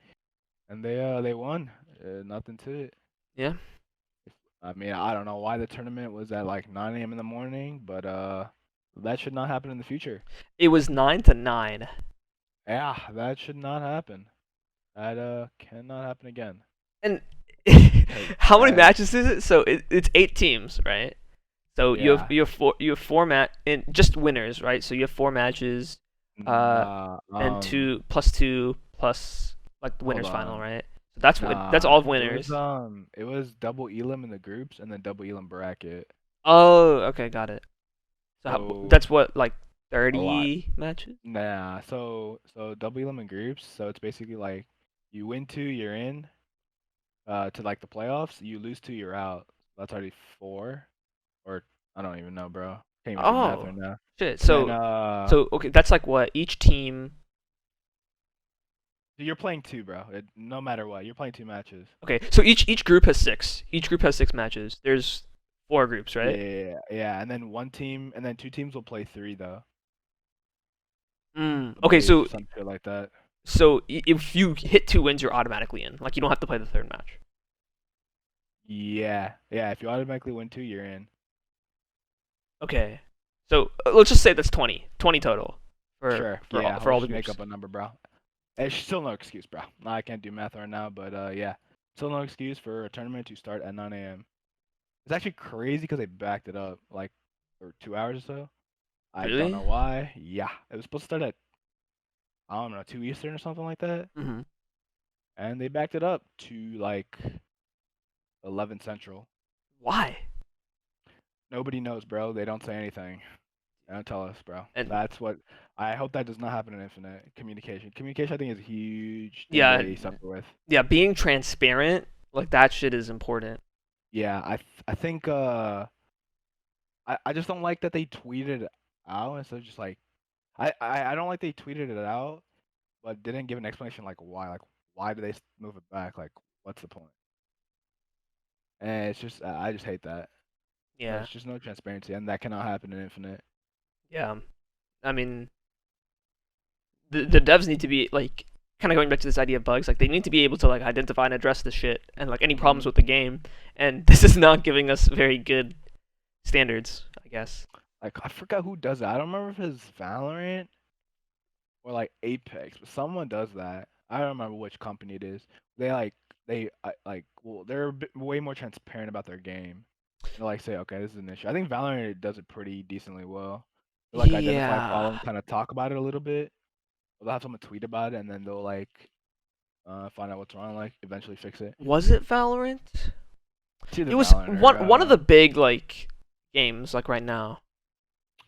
and they won. Nothing to it. Yeah. I mean, I don't know why the tournament was at like 9 a.m. in the morning, but that should not happen in the future. It was 9-9. Yeah, that should not happen. That cannot happen again. And 'Cause how many that, matches is it? So it's 8 teams, right? So yeah, you have four in just winners, right? So you have 4 matches, uh, nah, and two plus like the hold winners final, on. right? So that's Nah, all winners. it was double elim in the groups and then double elim bracket. Oh, okay, got it. So So that's what like a lot. 30 matches. Nah, so double elim in groups. So it's basically like you win two, you're in. To like the playoffs. You lose two, you're out. That's already four. Or I don't even know, bro. Can't even do math Oh, right now. shit. And then So okay, that's like what each team. you're playing two, bro. No matter what, you're playing two matches. Okay, so each group has 6. Each group has 6 matches. There's 4 groups, Yeah, right? yeah, yeah, yeah. And then one team, and then two teams will play three though. I Okay, believe some shit like that. so if you hit 2 wins, you're automatically in. Like you don't have to play the third match. Yeah, yeah. If you automatically win two, you're in. Okay. So let's just say that's 20 total Sure. Yeah. for Let's all the just make groups. up a number, bro. It's still no excuse, bro. No, I can't do math right now, but yeah, still no excuse for a tournament to start at 9 a.m. It's actually crazy because they backed it up like for 2 hours or so. I don't Really? know why. Yeah, it was supposed to start at I don't know 2 Eastern or something like that, Mhm. and they backed it up to like 11 Central. Why? Nobody knows, bro. They don't say anything. They don't tell us, bro. And That's what I hope that does not happen in Infinite communication. Communication, I think, is a huge thing yeah, they suffer with. yeah, being transparent like that shit is important. Yeah, I think I just don't like that they tweeted it out instead of just like I don't like they tweeted it out, but didn't give an explanation like why. Like why did they move it back? Like what's the point? And it's just I just hate that. Yeah, There's just no transparency, and that cannot happen in Infinite. yeah. I mean, the devs need to be like kind of going back to this idea of bugs. Like they need to be able to like identify and address the shit and like any problems Hmm. with the game. And this is not giving us very good standards, I guess. Like I forgot who does that. I don't remember if it's Valorant or like Apex, but someone does that. I don't remember which company it is. They like well they're way more transparent about their game. They like say okay this is an issue. I think Valorant does it pretty decently well. They like identify a Yeah. problem, kind of talk about it a little bit. They'll have someone tweet about it, and then they'll like find out what's wrong, like eventually fix it. Was it Valorant? It's either It was Valorant or one of the big like games like right now.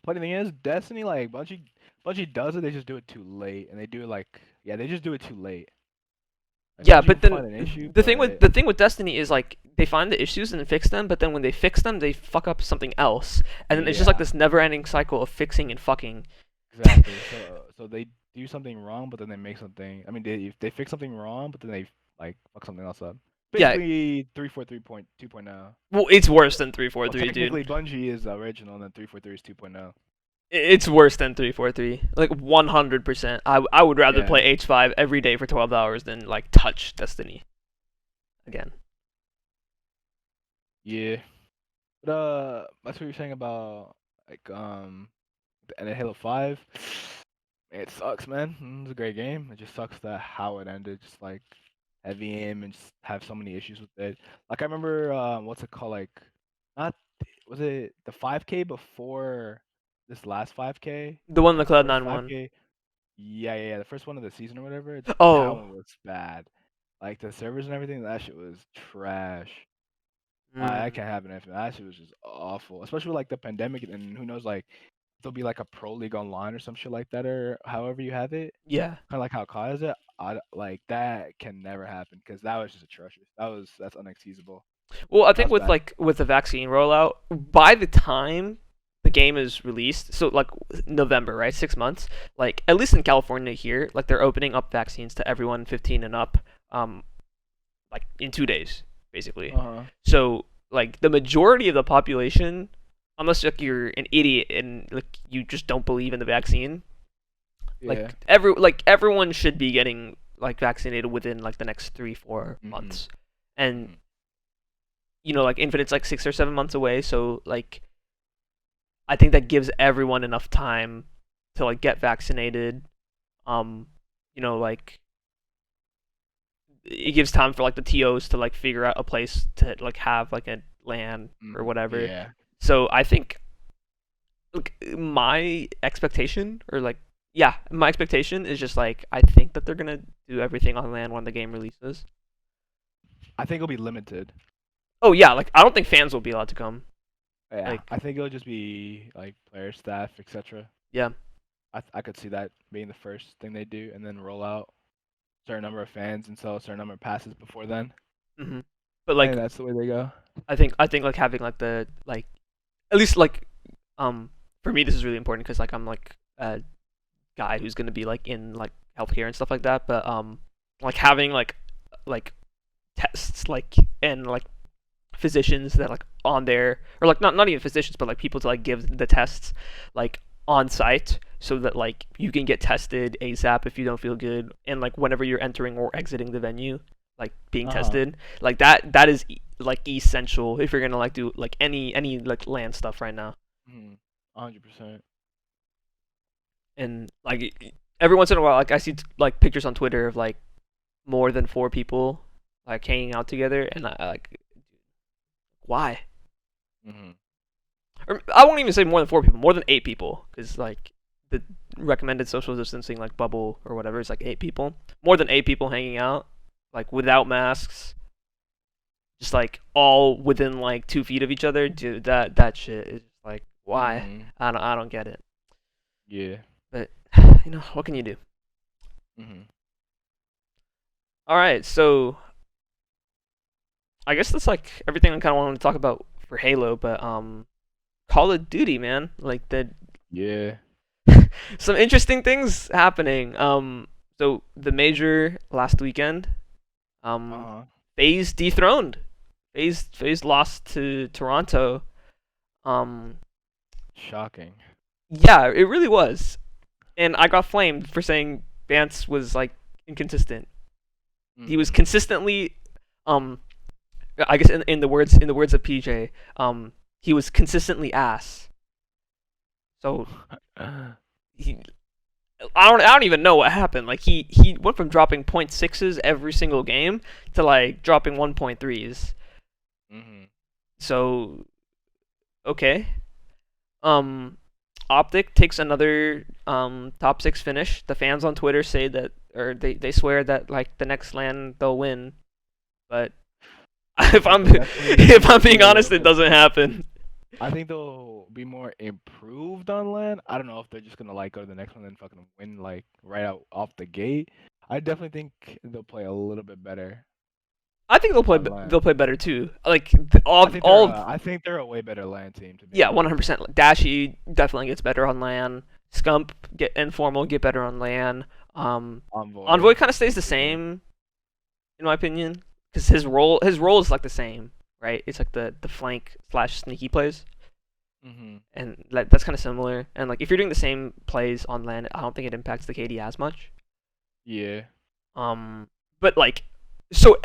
funny thing is, Destiny, like Bungie does it. They just do it too late, and they do it like yeah, they just do it too late. Like Yeah, Bungie but will then find an issue, the but thing with Destiny is like they find the issues and fix them, but then when they fix them, they fuck up something else, and then it's just like yeah, this never-ending cycle of fixing and fucking. exactly. So they do something wrong, but then they make something. I mean, they fix something wrong, but then they like fuck something else up. Yeah, Basically, 343.2.0. well, it's worse than three four Well, three, dude. technically, Bungie is the original, and then 343 is 2.0. It's worse than 343. Like 100%. I would rather Yeah, play H5 every day for 12 hours than like touch Destiny again. yeah. But that's what you're saying about like and then Halo 5. It sucks, man. It's a great game. It just sucks that how it ended. Just like heavy aim and just have so many issues with it. Like I remember, what's it called? Like, not was it the 5K before this last 5K? The one in the Like the first Cloud9 one. 5K. Yeah. The first one of the season or whatever. That Oh. one was bad. Like the servers and everything. That shit was trash. I Mm, can't have an infinite. That shit was just awful, especially with like the pandemic, and who knows, like there'll be like a pro league online or some shit like that, or however you have it, yeah. kind of like how Kai has it. Like that can never happen because that was just atrocious. That's unexcusable. Well, I That think was with bad. like with the vaccine rollout, by the time the game is released, so like November, right? 6 months. Like at least in California here, like they're opening up vaccines to everyone 15 and up, um, like in 2 days, basically. Uh huh. So like the majority of the population, unless like you're an idiot and like you just don't believe in the vaccine, Yeah. like everyone should be getting like vaccinated within like the next 3 4 Mhm. months. And Mhm. like Infinite's like 6 or 7 months away, so like I think that gives everyone enough time to like get vaccinated. Um, like it gives time for like the TOs to like figure out a place to like have like a LAN or Mhm. whatever. Yeah. So I think like my expectation or like yeah, my expectation is just like I think that they're gonna do everything on LAN when the game releases. I think it'll be limited. Oh yeah, like I don't think fans will be allowed to come. Yeah. Like I think it'll just be like player, staff, etc. yeah. I could see that being the first thing they do, and then roll out certain number of fans and sell a certain number of passes before then. hmm But I think like that's the way they go. I think like having like the like at least like for me this is really important because like I'm like a guy who's gonna be like in like healthcare and stuff like that. But like having like tests like and like physicians that like on there or like not even physicians but like people to like give the tests like on site so that like you can get tested ASAP if you don't feel good and like whenever you're entering or exiting the venue like being Uh huh. tested like that is like essential if you're gonna like do like any like land stuff right now. 100%. And like every once in a while like I see like pictures on Twitter of like more than 4 people like hanging out together and I like why. Mhm. Or I won't even say more than 4 people, more than 8 people, because like the recommended social distancing like bubble or whatever is like 8 people. More than 8 people hanging out, like without masks, just like all within like 2 feet of each other. Dude, that shit is like why? Mhm. I don't get it. Yeah. But what can you do? Mhm. All right, so I guess that's like everything I kind of wanted to talk about for Halo. But Call of Duty, man. Like the Yeah. some interesting things happening. So the major last weekend, Uh um, huh. FaZe dethroned. FaZe lost to Toronto. Um, Shocking. yeah, it really was. And I got flamed for saying Vance was like inconsistent. He was Mhm. consistently, um, I guess in the words of PJ, he was consistently ass. So he, I don't even know what happened. Like he went from dropping point sixes every single game to like dropping 1.3s. Mhm. So okay. Um, Optic takes another top six finish. The fans on Twitter say that, or they swear that like the next LAN they'll win. But if I I'm think definitely if I'm be being a little honest, it bit. doesn't happen. I think they'll be more improved on land. I don't know if they're just gonna like go to the next one and fucking win like right out off the gate. I definitely think they'll play a little bit better I think they'll play on land. they'll play better too. Like I think they're a way better land team to be yeah, honest. 100%. Dashy definitely gets better on LAN. Scump get Informal get better on LAN. Um, Envoy, Envoy kind of stays the yeah. same in my opinion because his role is like the same, right? It's like the flank slash sneaky plays, Mhm. and like that's kind of similar. And like if you're doing the same plays on LAN, I don't think it impacts the KD as much. Yeah. Um, but like, so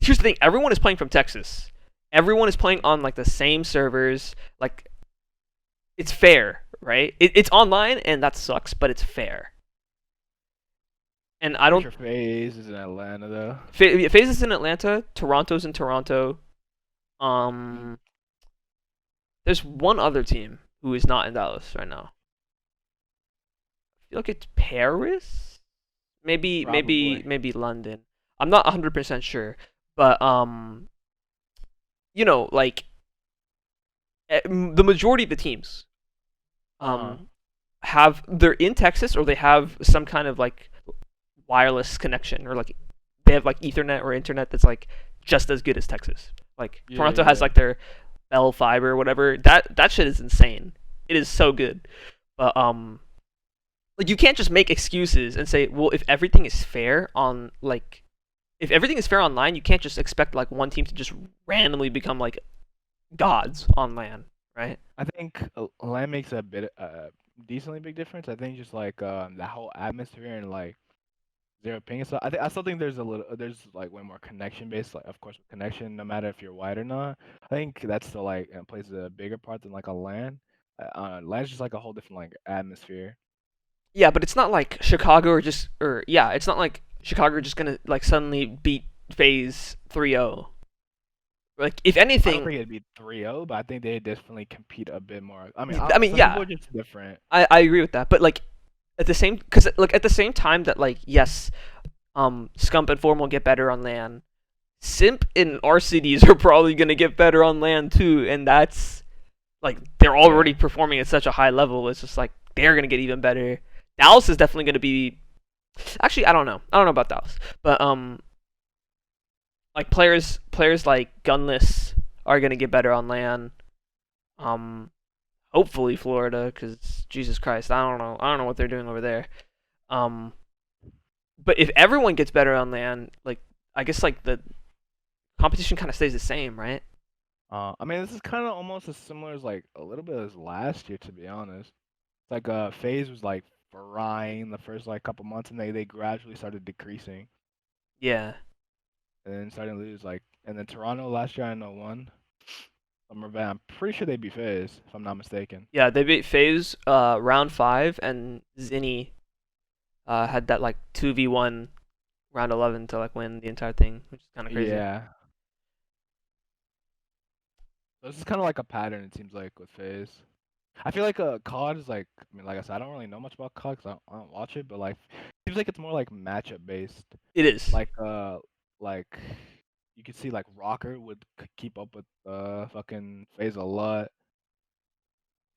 here's the thing: everyone is playing from Texas. Everyone is playing on like the same servers. Like it's fair, right? It's online, and that sucks, but it's fair. And I Pretty don't. sure FaZe is in Atlanta though. FaZe is in Atlanta. Toronto's in Toronto. Mm, Um, there's one other team who is not in Dallas right now. I feel like it's Paris. Maybe, maybe, probably. maybe London. I'm not 100% sure, but like the majority of the teams Uh huh. um they're in Texas or they have some kind of like wireless connection or like they have like Ethernet or internet that's like just as good as Texas. Like Yeah, Toronto has yeah. like their Bell fiber or whatever. That shit is insane. It is so good. But like you can't just make excuses and say, well, if everything is fair online, you can't just expect like one team to just randomly become like gods on LAN, right? I think land makes a bit decently big difference. I think just like the whole atmosphere and like zero ping and stuff. I still think there's like way more connection based. Like of course with connection, no matter if you're wide or not. I think that's still like plays a bigger part than like a LAN. LAN's just like a whole different like atmosphere. Yeah, but it's not like Chicago it's not like Chicago are just gonna like suddenly beat FaZe 3-0. Like if I don't anything, think it'd be 3-0, but I think they definitely compete a bit more. I mean, I mean some people yeah, are just different. I agree with that. But like at the same time that like yes, Scump and Form will get better on LAN. Simp and RCDs are probably gonna get better on LAN too, and that's like they're already Yeah. performing at such a high level. It's just like they're gonna get even better. Dallas is definitely gonna be. Actually, I don't know. I don't know about Dallas, but like players like Gunless are gonna get better on LAN. Um, hopefully Florida, because Jesus Christ, I don't know. I don't know what they're doing over there. Um, but if everyone gets better on LAN, like I guess like the competition kind of stays the same, right? I mean, this is kind of almost as similar as like a little bit as last year, to be honest. It's like FaZe was like frying the first like couple months, and they gradually started decreasing, Yeah. and then starting to lose. Like, and then Toronto last year I know won. I'm pretty sure they beat FaZe, if I'm not mistaken. Yeah, they beat FaZe round 5 and Zinni had that like 2v1 round 11 to like win the entire thing, which is kind of crazy. Yeah. So this is kind of like a pattern, it seems like, with FaZe. I feel like COD is like, I mean, like I said, I don't really know much about COD because I don't watch it, but like, seems like it's more like matchup based. It is. Like, like you could see like Rocker would keep up with fucking FaZe a lot,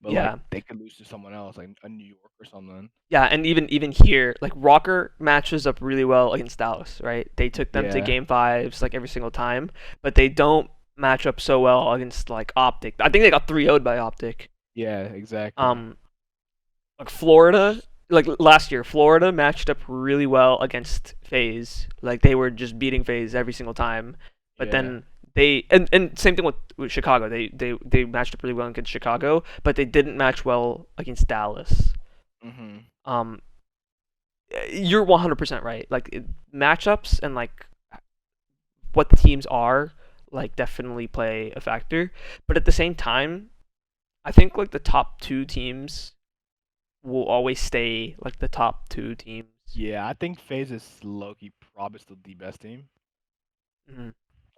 but like Yeah. they could lose to someone else, like a New York or something. Yeah, and even here, like Rocker matches up really well against Dallas, right? They took them to Yeah. game 5s like every single time, but they don't. match up so well against like Optic. I think they got 3-0'd by Optic. Yeah, exactly. Um, like Florida, like last year, Florida matched up really well against FaZe. Like they were just beating FaZe every single time. But Yeah. then and same thing with Chicago. They matched up really well against Chicago, but they didn't match well against Dallas. Mhm. Um, you're 100% right. Like matchups and like what the teams are like definitely play a factor. But at the same time, I think like the top two teams will always stay like the top two teams. Yeah, I think FaZe is low-key probably still the best team. Mm-hmm.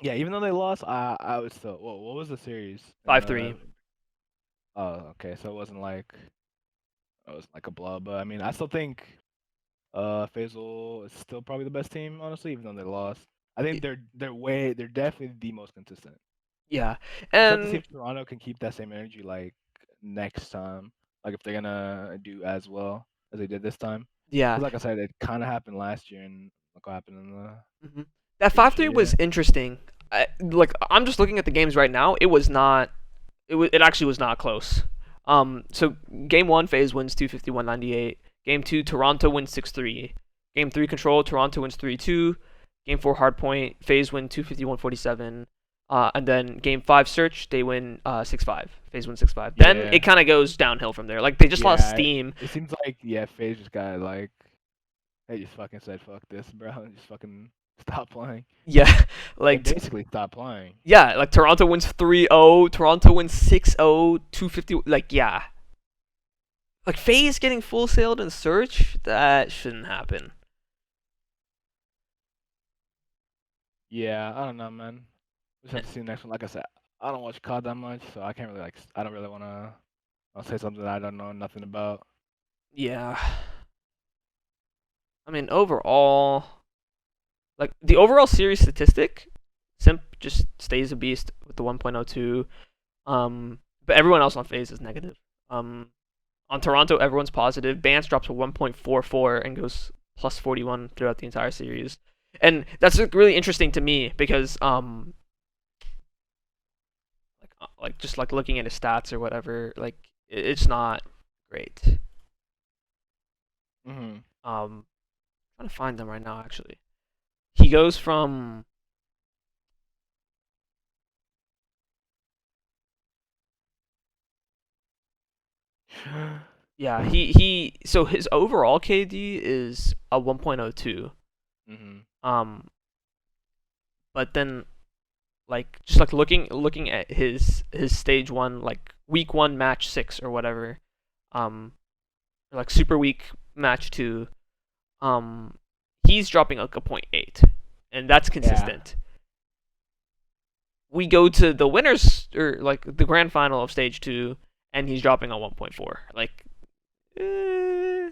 Yeah, even though they lost, I was still. Whoa, what was the series? In 5-3. oh, okay, so it wasn't like a blow, but I mean, I still think Faisal is still probably the best team, honestly, even though they lost. I think they're definitely the most consistent. Yeah, Just have to see and if Toronto can keep that same energy like next time. Like if they're gonna do as well as they did this time. yeah, Because like I said, it kind of happened last year, and look what happened in the hmm that previous 5-3 year. was interesting. Like I'm just looking at the games right now. It was not. It actually was not close. So game one, FaZe wins 251-98. Game two, Toronto wins 6-3. Game three, Control, Toronto wins 3-2. Game four, Hardpoint, FaZe win 251-47. And then game five, Search, they win 6-5. FaZe win 6-5. Then Yeah, it kind of goes downhill from there. Like they just lost yeah. steam. It seems like FaZe just got like they just fucking said fuck this, bro. Just fucking stop playing. Yeah, They like basically stopped playing. yeah, like Toronto wins 3-0. Toronto wins 6-0. 250. Like yeah, like FaZe getting full sailed in Search, that shouldn't happen. Yeah, I don't know, man. We just have to see the next one. Like I said, I don't watch COD that much, so I can't really like. I don't really wanna. I'll say something that I don't know nothing about. Yeah. I mean, overall, like the overall series statistic, Simp just stays a beast with the 1.02. But everyone else on FaZe is negative. On Toronto, everyone's positive. Bance drops a 1.44 and goes plus 41 throughout the entire series. And that's really interesting to me because like just like looking at his stats or whatever, like it's not great. Mhm. Trying to find them right now actually. He goes from yeah, he so his overall KD is a 1.02. Mhm. Um but then like just like looking at his stage 1 like week 1 match 6 or whatever. Or like super week match 2. He's dropping like a point 0.8 and that's Yeah. consistent. We go to the winners or like the grand final of stage 2 and he's dropping on 1.4. Like eh,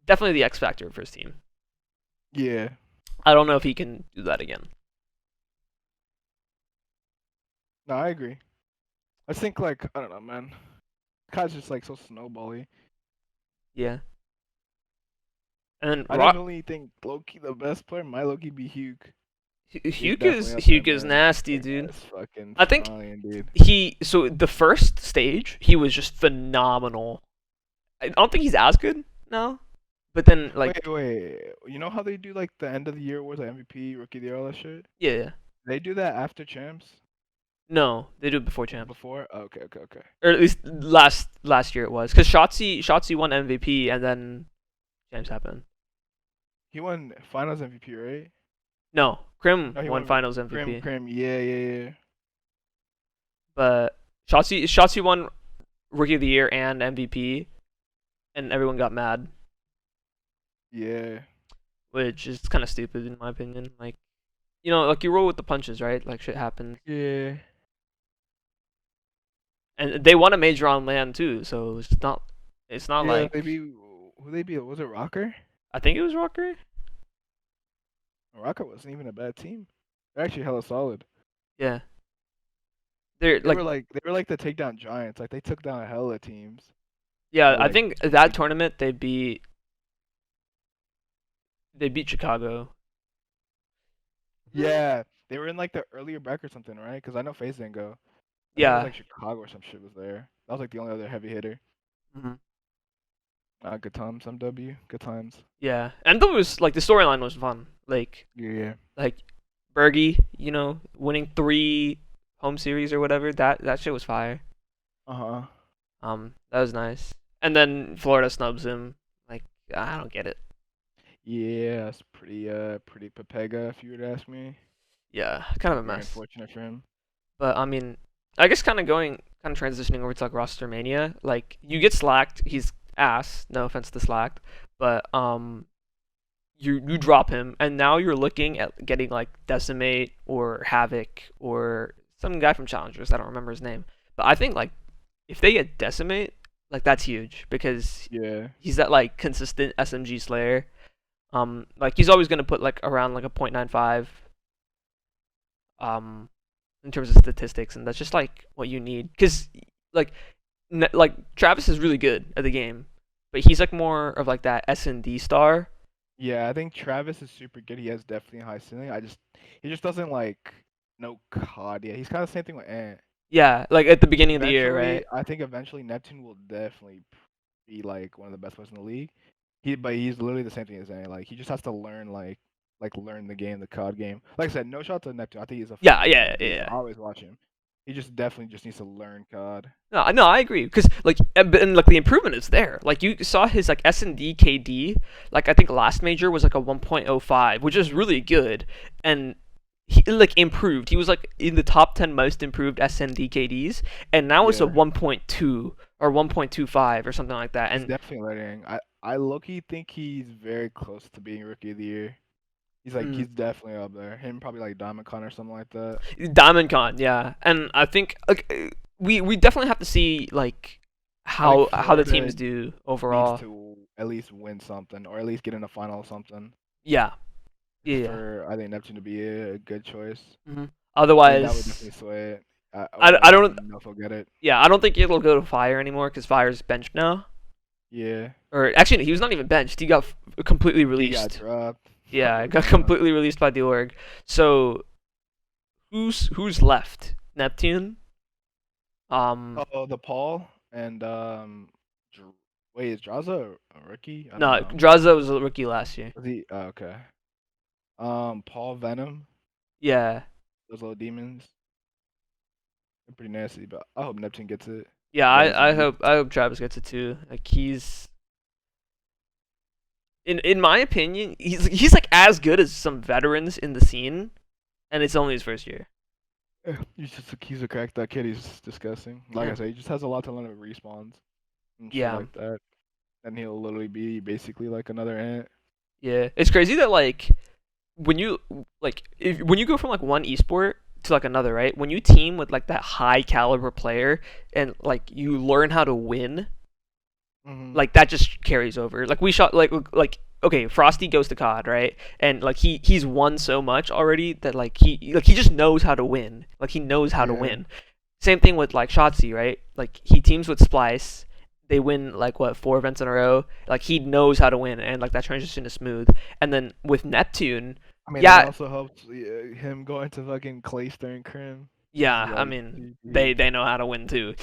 definitely the X factor for his team. Yeah. I don't know if he can do that again. No, I agree. I think like I don't know, man. COD's just like so snowbally. Yeah. And then I definitely think Loki the best player might Loki be Hugh. He's definitely up there, Hugh is man. nasty, That dude. guy's fucking I think stallion, dude. so the first stage he was just phenomenal. I don't think he's as good now, but then like Wait. You know how they do like the end of the year awards, like MVP, Rookie of the Year, all that shit? yeah, They do that after champs? no, they do it before champs, Before? Okay. or at least last year it was because Shotzi won MVP and then champs happened. He won Finals MVP, right? No, Krim No, he won won Finals Crim. MVP, Yeah. but Shotzi won Rookie of the Year and MVP, and everyone got mad, Yeah. which is kind of stupid in my opinion. Like like you roll with the punches, right? Like shit happens. Yeah. And they won a major on land too, so it's not Yeah, they like beat who they beat? Was it Rocker? I think it was Rocker. Rocker wasn't even a bad team. They're actually hella solid. Yeah, they're They like were like the takedown giants. Like they took down hella teams. yeah. Or I like think that tournament they beat Chicago. Yeah, they were in like the earlier bracket or something, right? Because I know FaZe didn't go. I think it was Yeah. like Chicago or some shit was there. That was like the only other heavy hitter. Hmm. Good times, MW. Good times. Yeah, and that was like the storyline was fun. Yeah, yeah. Like Bergie, winning 3 home series or whatever. That shit was fire. Uh-huh. That was nice. And then Florida snubs him. Like I don't get it. Yeah, that's pretty Pepega if you would ask me. Yeah, kind of a Very mess. unfortunate for him. But I mean, I guess kind of transitioning over to like roster mania. Like you get slacked. He's ass. No offense to slacked, but you drop him, and now you're looking at getting like Decimate or Havoc or some guy from Challengers. I don't remember his name, but I think like if they get Decimate, like that's huge because Yeah. he's that like consistent SMG slayer. Like he's always gonna put like around like a .95 um in terms of statistics, and that's just like what you need because like like Travis is really good at the game, but he's like more of like that S&D star. Yeah, I think Travis is super good. He has definitely a high ceiling. He just doesn't like no COD yet. He's kind of the same thing with Ant. Yeah, like at the beginning of the year, right? I think eventually Neptune will definitely be like one of the best players in the league. But he's literally the same thing as Ant. Like he just has to learn learn the game, the COD game. Like I said, no shot to Neptune. I think he's a Yeah, fire yeah, player. yeah. I always watch him. He just definitely just needs to learn COD. No, I agree because and like the improvement is there. Like you saw his like S&D KD, like I think last major was like a 1.05, which is really good, and he like improved. He was like in the top 10 most improved S&D KDs, and now it's a Yeah, 1.2 or 1.25 or something like that. he's And definitely learning. I low key think he's very close to being rookie of the year. mm, He's definitely up there. Him probably like Diamond Con or something like that. Diamond Con, yeah, and I think like we definitely have to see like I think how the Florida teams do needs overall. to at least win something or at least get in the final or something Yeah, yeah. for I think Neptune to be a good choice. Hmm. I think that would Otherwise, definitely sway it. I Otherwise, I don't. don't know if he'll get it. Yeah, I don't think it'll go to Fire anymore because Fire's benched now. Yeah, Or actually, he was not even benched. He got completely he got released. dropped. Yeah, Oh got god. completely released by the org. So who's left? Neptune. Oh, the Paul and wait, is Draza a rookie? I don't No, know. Draza was a rookie last year. Was he? Oh, okay. Paul Venom, Yeah, those little demons. They're pretty nasty, but I hope Neptune gets it. yeah. Venom's elite. I hope Travis gets it too. Like he's in my opinion, he's like as good as some veterans in the scene, and it's only his first year. Yeah, he's a crack. That kid, he's disgusting. Like Yeah. I say, he just has a lot to learn with respawns and shit Yeah. like that. And he'll literally be basically like another ant. Yeah. It's crazy that like when you when you go from like one esport to like another, right? When you team with like that high caliber player and like you learn how to win, Mhm. like that just carries over. Like we shot like okay, Frosty goes to COD, right? And like he's won so much already that like he just knows how to win. Like he knows how to Yeah. win. Same thing with like Shotzi, right? Like he teams with Splice. They win like what 4 events in a row. Like he knows how to win, and like that transition is smooth. And then with Neptune, I mean, that yeah, also helps him going to fucking Clayster and Crim. This is yeah. I like mean, GG. they know how to win too.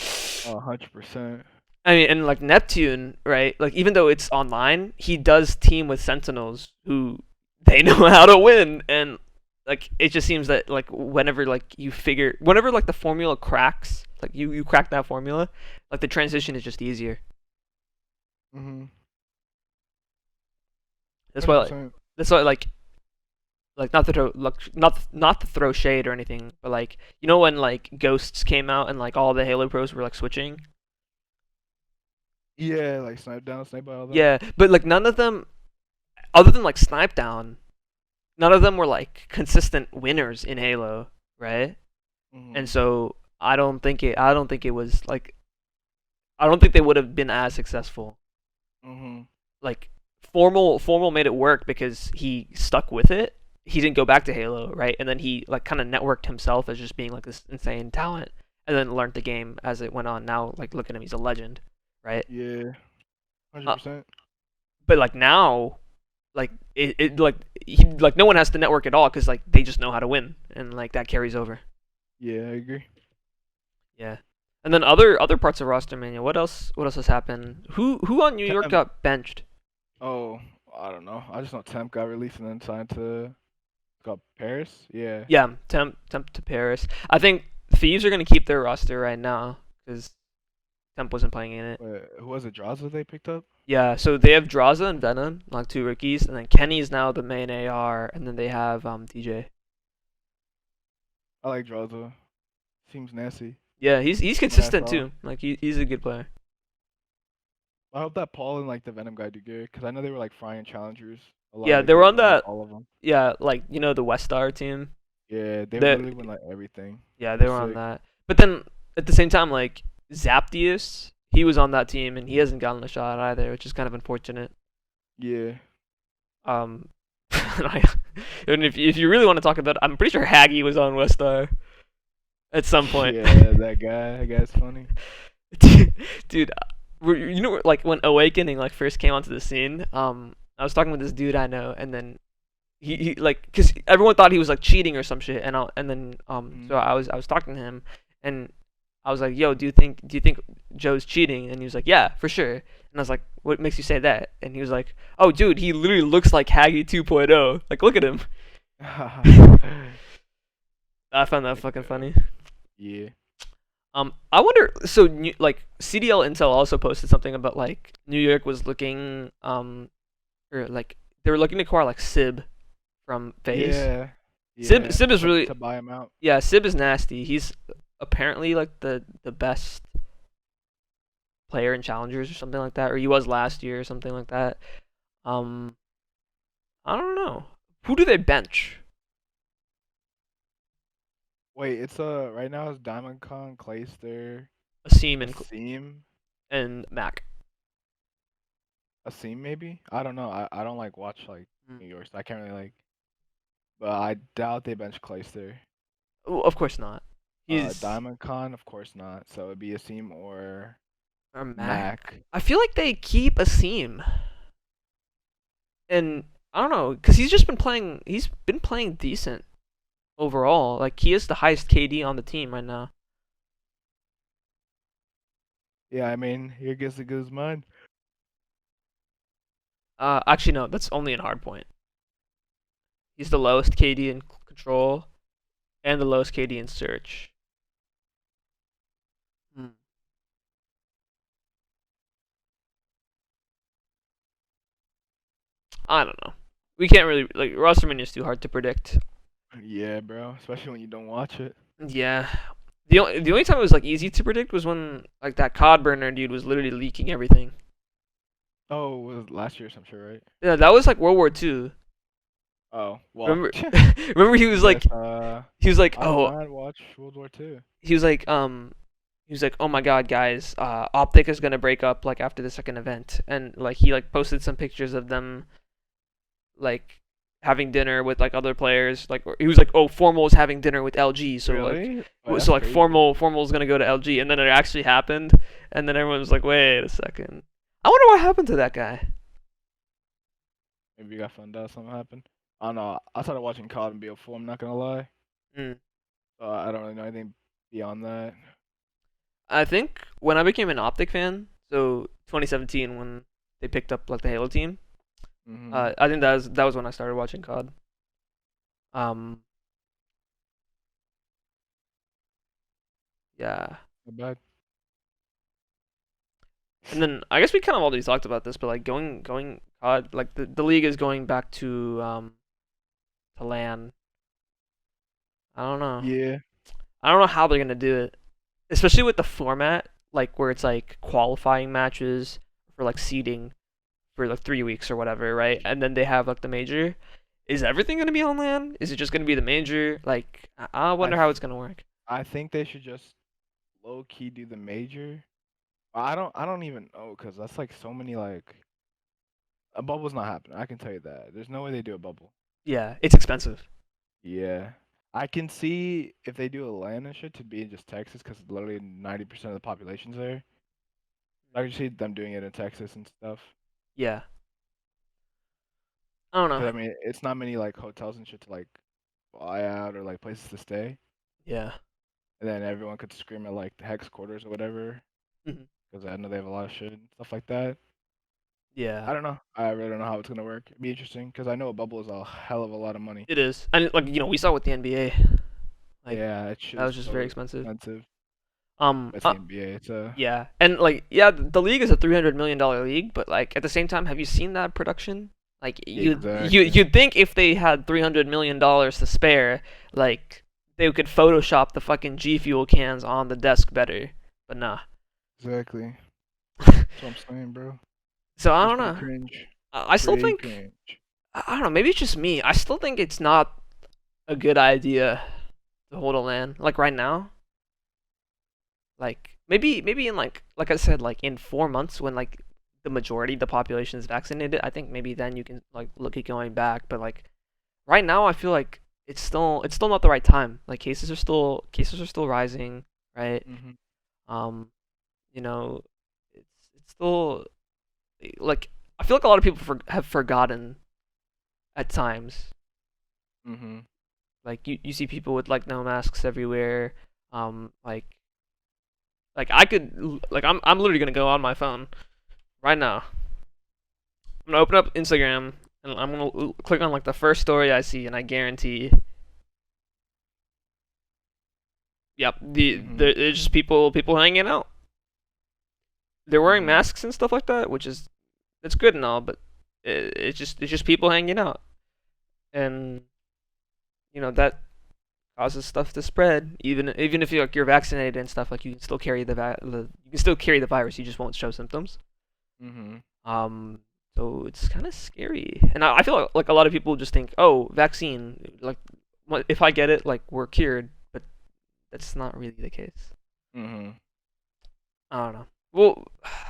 100%. I mean, and like Neptune, right? Like even though it's online, he does team with Sentinels who they know how to win, and like it just seems that like whenever like the formula cracks, like you crack that formula, like the transition is just easier. Mhm. That's why like 100%. that's why like not to throw not to throw shade or anything, but like when like Ghosts came out and like all the Halo pros were like switching. Yeah, like snipe down, snipe by all them. Yeah, but like none of them, other than like Snipe Down, none of them were like consistent winners in Halo, right? And Mhm. so I don't think it was like I don't think they would have been as successful. Mhm. Like formal made it work because he stuck with it. He didn't go back to Halo, right? And then he like kind of networked himself as just being like this insane talent, and then learned the game as it went on. Now like look at him, he's a legend, right? Yeah. Uh, 100%. but like now, like it like he like no one has to network at all because like they just know how to win and like that carries over. Yeah, I agree. Yeah. And then other parts of roster mania. What else has happened? Who on New York Temp. got benched? Oh, I don't know. I just know Temp got released and then signed to got Paris. Yeah. Yeah, Temp to Paris. I think Thieves are gonna keep their roster right now because Temp wasn't playing in it. Who was it? Draza they picked up? Yeah, so they have Draza and Venom, like two rookies, and then Kenny's now the main AR, and then they have DJ. I like Draza. Seems nasty. Yeah, he's What I consistent saw. too. Like he's a good player. I hope that Paul and like the Venom guy do good because I know they were like frying challengers a lot. Yeah, Like they they were would on win like that. all of them. Yeah, like the West Star team. Yeah, they would The literally win like everything. Yeah, It they was were on sick. that. But then at the same time, like Zapdius, he was on that team and he hasn't gotten a shot either, which is kind of unfortunate. Yeah. Um, and if you really want to talk about, it, I'm pretty sure Haggy was on West Star at some point. Yeah, that guy. That guy's funny. Dude, like when Awakening like first came onto the scene, I was talking with this dude I know, and then he like, cause everyone thought he was like cheating or some shit, and then so I was talking to him, and I was like, yo, do you think Joe's cheating? And he was like, yeah, for sure. And I was like, what makes you say that? And he was like, oh, dude, he literally looks like Haggy 2.0. Like, look at him. I found that fucking funny. Yeah. I wonder. So, like, CDL Intel also posted something about like New York was looking, or like they were looking to acquire like Sib from FaZe. Yeah. Sib Yeah. Sib is really, To buy him out. yeah. Sib is nasty. He's apparently like the best player in challengers or something like that, or he was last year or something like that. Um, I don't know. Who do they bench? Wait, it's right now it's Diamond Con, Clayster, Asim Asim, and Mac. Asim maybe? I don't know. I don't like watch like Mm. New York, so I can't really like. But I doubt they bench Clayster. Oh, of course not. He's Diamond Con, of course not. So it'd be Asim or Mac. Mac. I feel like they keep Asim, and I don't know, cause he's just been playing. He's been playing decent overall. Like he is the highest KD on the team right now. Yeah, I mean, here gets the Guzman. Actually no, that's only in hardpoint. He's the lowest KD in control and the lowest KD in search. Hmm. I don't know. We can't really like roster mania is too hard to predict. Yeah, bro. Especially when you don't watch it. Yeah. The only time it was like easy to predict was when like that cod burner dude was literally leaking everything. Oh, it was last year, I'm sure, right? Yeah, that was like World War II. Oh, well. Remember? Remember he was Yes, like I don't oh mind watch World War Two. he was like oh my god guys, Optic is gonna break up like after the second event, and like he like posted some pictures of them like having dinner with like other players, like he was like, oh, Formal's having dinner with LG, so Really? Oh, like that's so like crazy. Formal's gonna go to LG, and then it actually happened, and then everyone was like, wait a second, I wonder what happened to that guy. Maybe you got found out something happened. I don't know. I started watching COD and BO4, I'm not gonna lie. Mm. I don't really know anything beyond that. I think when I became an Optic fan, so 2017 when they picked up like the Halo team, Mm-hmm. I think that was when I started watching COD. Um, yeah, Not bad. and then I guess we kind of already talked about this, but like going COD, like the league is going back to LAN. I don't know. Yeah. I don't know how they're gonna do it, especially with the format, like where it's like qualifying matches for like seeding for like 3 weeks or whatever, right? And then they have like the major. Is everything gonna be on LAN? Is it just gonna be the major? Like, I I wonder how it's gonna work. I think they should just low key do the major. I don't even know because that's like so many like a bubble's not happening. I can tell you that. There's no way they do a bubble. Yeah, it's expensive. Yeah. I can see if they do a LAN and shit to be in just Texas because literally 90% of the population's there. I can see them doing it in Texas and stuff. Yeah. I don't know. Because I mean, it's not many like hotels and shit to like fly out or like places to stay, Yeah. and then everyone could scream at like the hex quarters or whatever. Mhm. Because I know they have a lot of shit and stuff like that. Yeah. I don't know. I really don't know how it's gonna work. It'd be interesting because I know a bubble is a hell of a lot of money. It is, and like we saw with the NBA, like Yeah, that shit that is was just very so expensive. expensive. Um, That's uh, the NBA. It's a yeah, and like yeah, the league is a $300 million league, but like at the same time, have you seen that production? Like exactly, you'd think if they had $300 million to spare, like they could Photoshop the fucking G Fuel cans on the desk better, but nah. exactly. That's what I'm saying, bro. So I It's don't pretty know. cringe. I still Pretty think cringe. I don't know. Maybe it's just me. I still think it's not a good idea to hold a LAN like right now. Like maybe in like I said, like in 4 months when like the majority of the population is vaccinated, I think maybe then you can like look at going back. But like right now, I feel like it's still not the right time. Like cases are still rising, right? Mhm. Um, you know, it's still like I feel like a lot of people have forgotten at times. Mhm. Like you see people with like no masks everywhere. Like I could like I'm literally gonna go on my phone right now. I'm gonna open up Instagram and I'm gonna click on like the first story I see, and I guarantee, yep, Mhm. there's just people hanging out. They're wearing Mhm. masks and stuff like that, which is it's good and all, but it's just people hanging out, and that causes stuff to spread. Even if you're vaccinated and stuff, like you can still carry you can still carry the virus. You just won't show symptoms. Mhm. Um, so it's kind of scary, and I feel like a lot of people just think, oh, vaccine, like, if I get it, like we're cured, but that's not really the case. Mhm. I don't know. Well,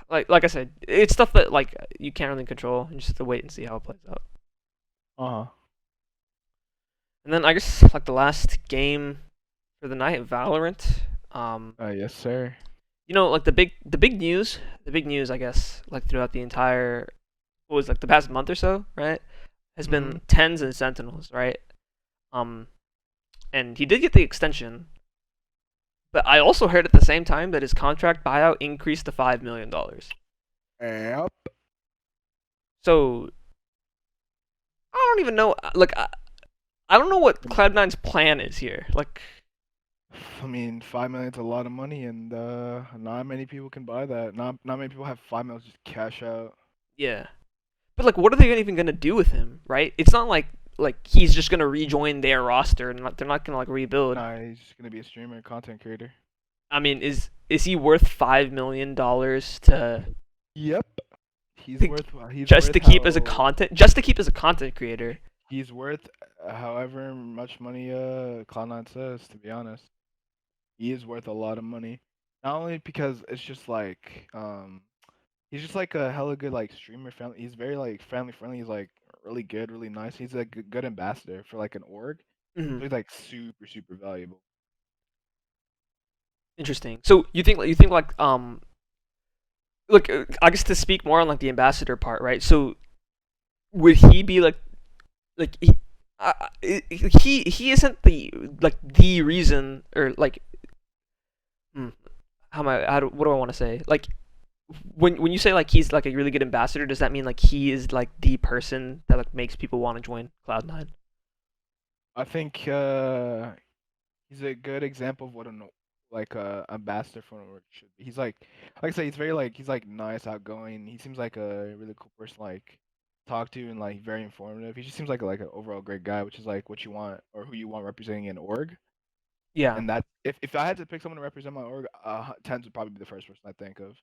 like I said, it's stuff that like you can't really control. You just have to wait and see how it plays out. Uh huh. And then I guess like the last game for the night, Valorant. Um, Yes, sir. like the big news, I guess, like throughout the entire, what was like the past month or so, right? Has Mhm. been tens and Sentinels, right? Um, and he did get the extension, but I also heard at the same time that his contract buyout increased to $5 million. Yep. So I don't even know. Like I don't know what Cloud9's plan is here. Like, I mean, 5 million's a lot of money, and not many people can buy that. Not many people have 5 mil just cash out. yeah, but like, what are they even gonna do with him? Right? It's not like he's just gonna rejoin their roster and they're not gonna like rebuild. Nah, he's just gonna be a streamer, content creator. I mean, is he worth $5 million Yep. He's to worth. He's just worth to keep as a how. content just to keep as a content creator? He's worth however much money Cloud9 says. To be honest, he is worth a lot of money. Not only because it's just like he's just like a hella good like streamer family. He's very like family friendly. He's like really good, really nice. He's a good ambassador for like an org. Hmm. So he's like super valuable. Interesting. So you think like look, I guess to speak more on like the ambassador part, right? So would he be like he isn't the like the reason, or like, hmm, what do I want to say? Like when you say like he's like a really good ambassador, does that mean like he is like the person that like makes people want to join Cloud9? I think he's a good example of what an like ambassador for an org should be. He's like I say, he's very like he's like nice, outgoing. He seems like a really cool person, like talk to and like very informative. He just seems like an overall great guy, which is like what you want or who you want representing an org. Yeah. And that if I had to pick someone to represent my org, Tens would probably be the first person I think of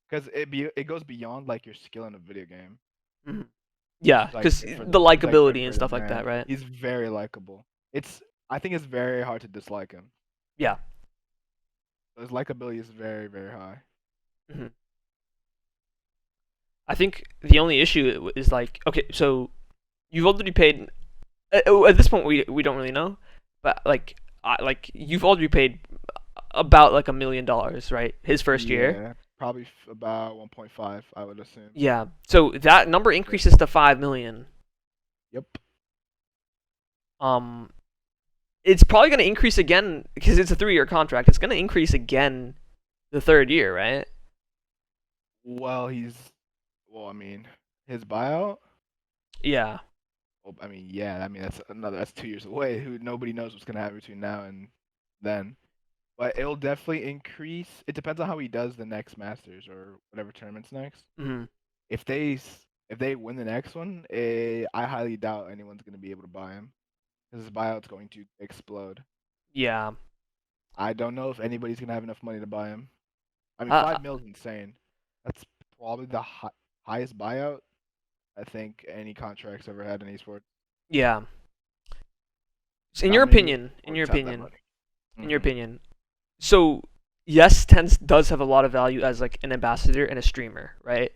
because it goes beyond like your skill in a video game. Mhm. Yeah, It's like because good for the it's like good likability and for the stuff like that, brand. right? He's very likable. I think it's very hard to dislike him. Yeah. His likability is very high. Hmm. I think the only issue is like, okay, so you've already paid. At this point, we don't really know, but like you've already paid about like $1 million, right? His first year. Yeah, probably about 1.5, I would assume. Yeah. So that number increases to 5 million. Yep. Um, it's probably going to increase again because it's a 3-year contract. It's going to increase again the third year, right? Well, well, I mean, his buyout. Yeah. Well, I mean, yeah, I mean that's 2 years away. Nobody knows what's gonna happen between now and then. But it'll definitely increase. It depends on how he does the next Masters or whatever tournament's next. Hmm. If they win the next one, I highly doubt anyone's gonna be able to buy him because his buyout's going to explode. Yeah. I don't know if anybody's gonna have enough money to buy him. I mean, Uh, 5 mil is insane. That's probably the highest buyout I think any contract's ever had in esports. yeah. In Not your many opinion, in your sports have that opinion, money. in your Hmm. opinion, so yes, Tens does have a lot of value as like an ambassador and a streamer, right?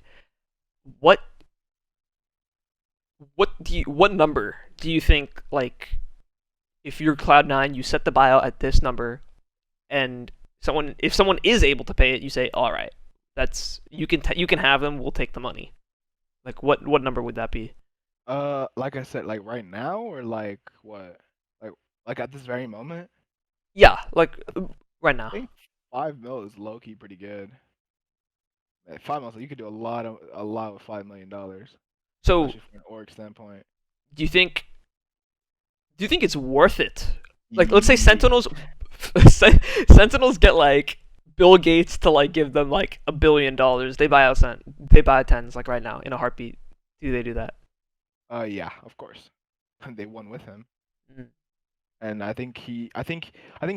What what number do you think, like, if you're Cloud9, you set the buyout at this number, and if someone is able to pay it, you say, all right, that's you can have them. We'll take the money. Like, what number would that be? Like I said, like right now or like what? Like like at this very moment, Yeah, like right I now. think 5 mil is low key pretty good. 5 mil, you could do a lot with $5 million, So especially from an org standpoint. do you think it's worth it? Like, let's say Ye- Sentinels Sentinels get like Bill Gates to like give them like $1 billion. They buy Tens like right now in a heartbeat. Do they do that? yeah, of course. They won with him. Mm. And I think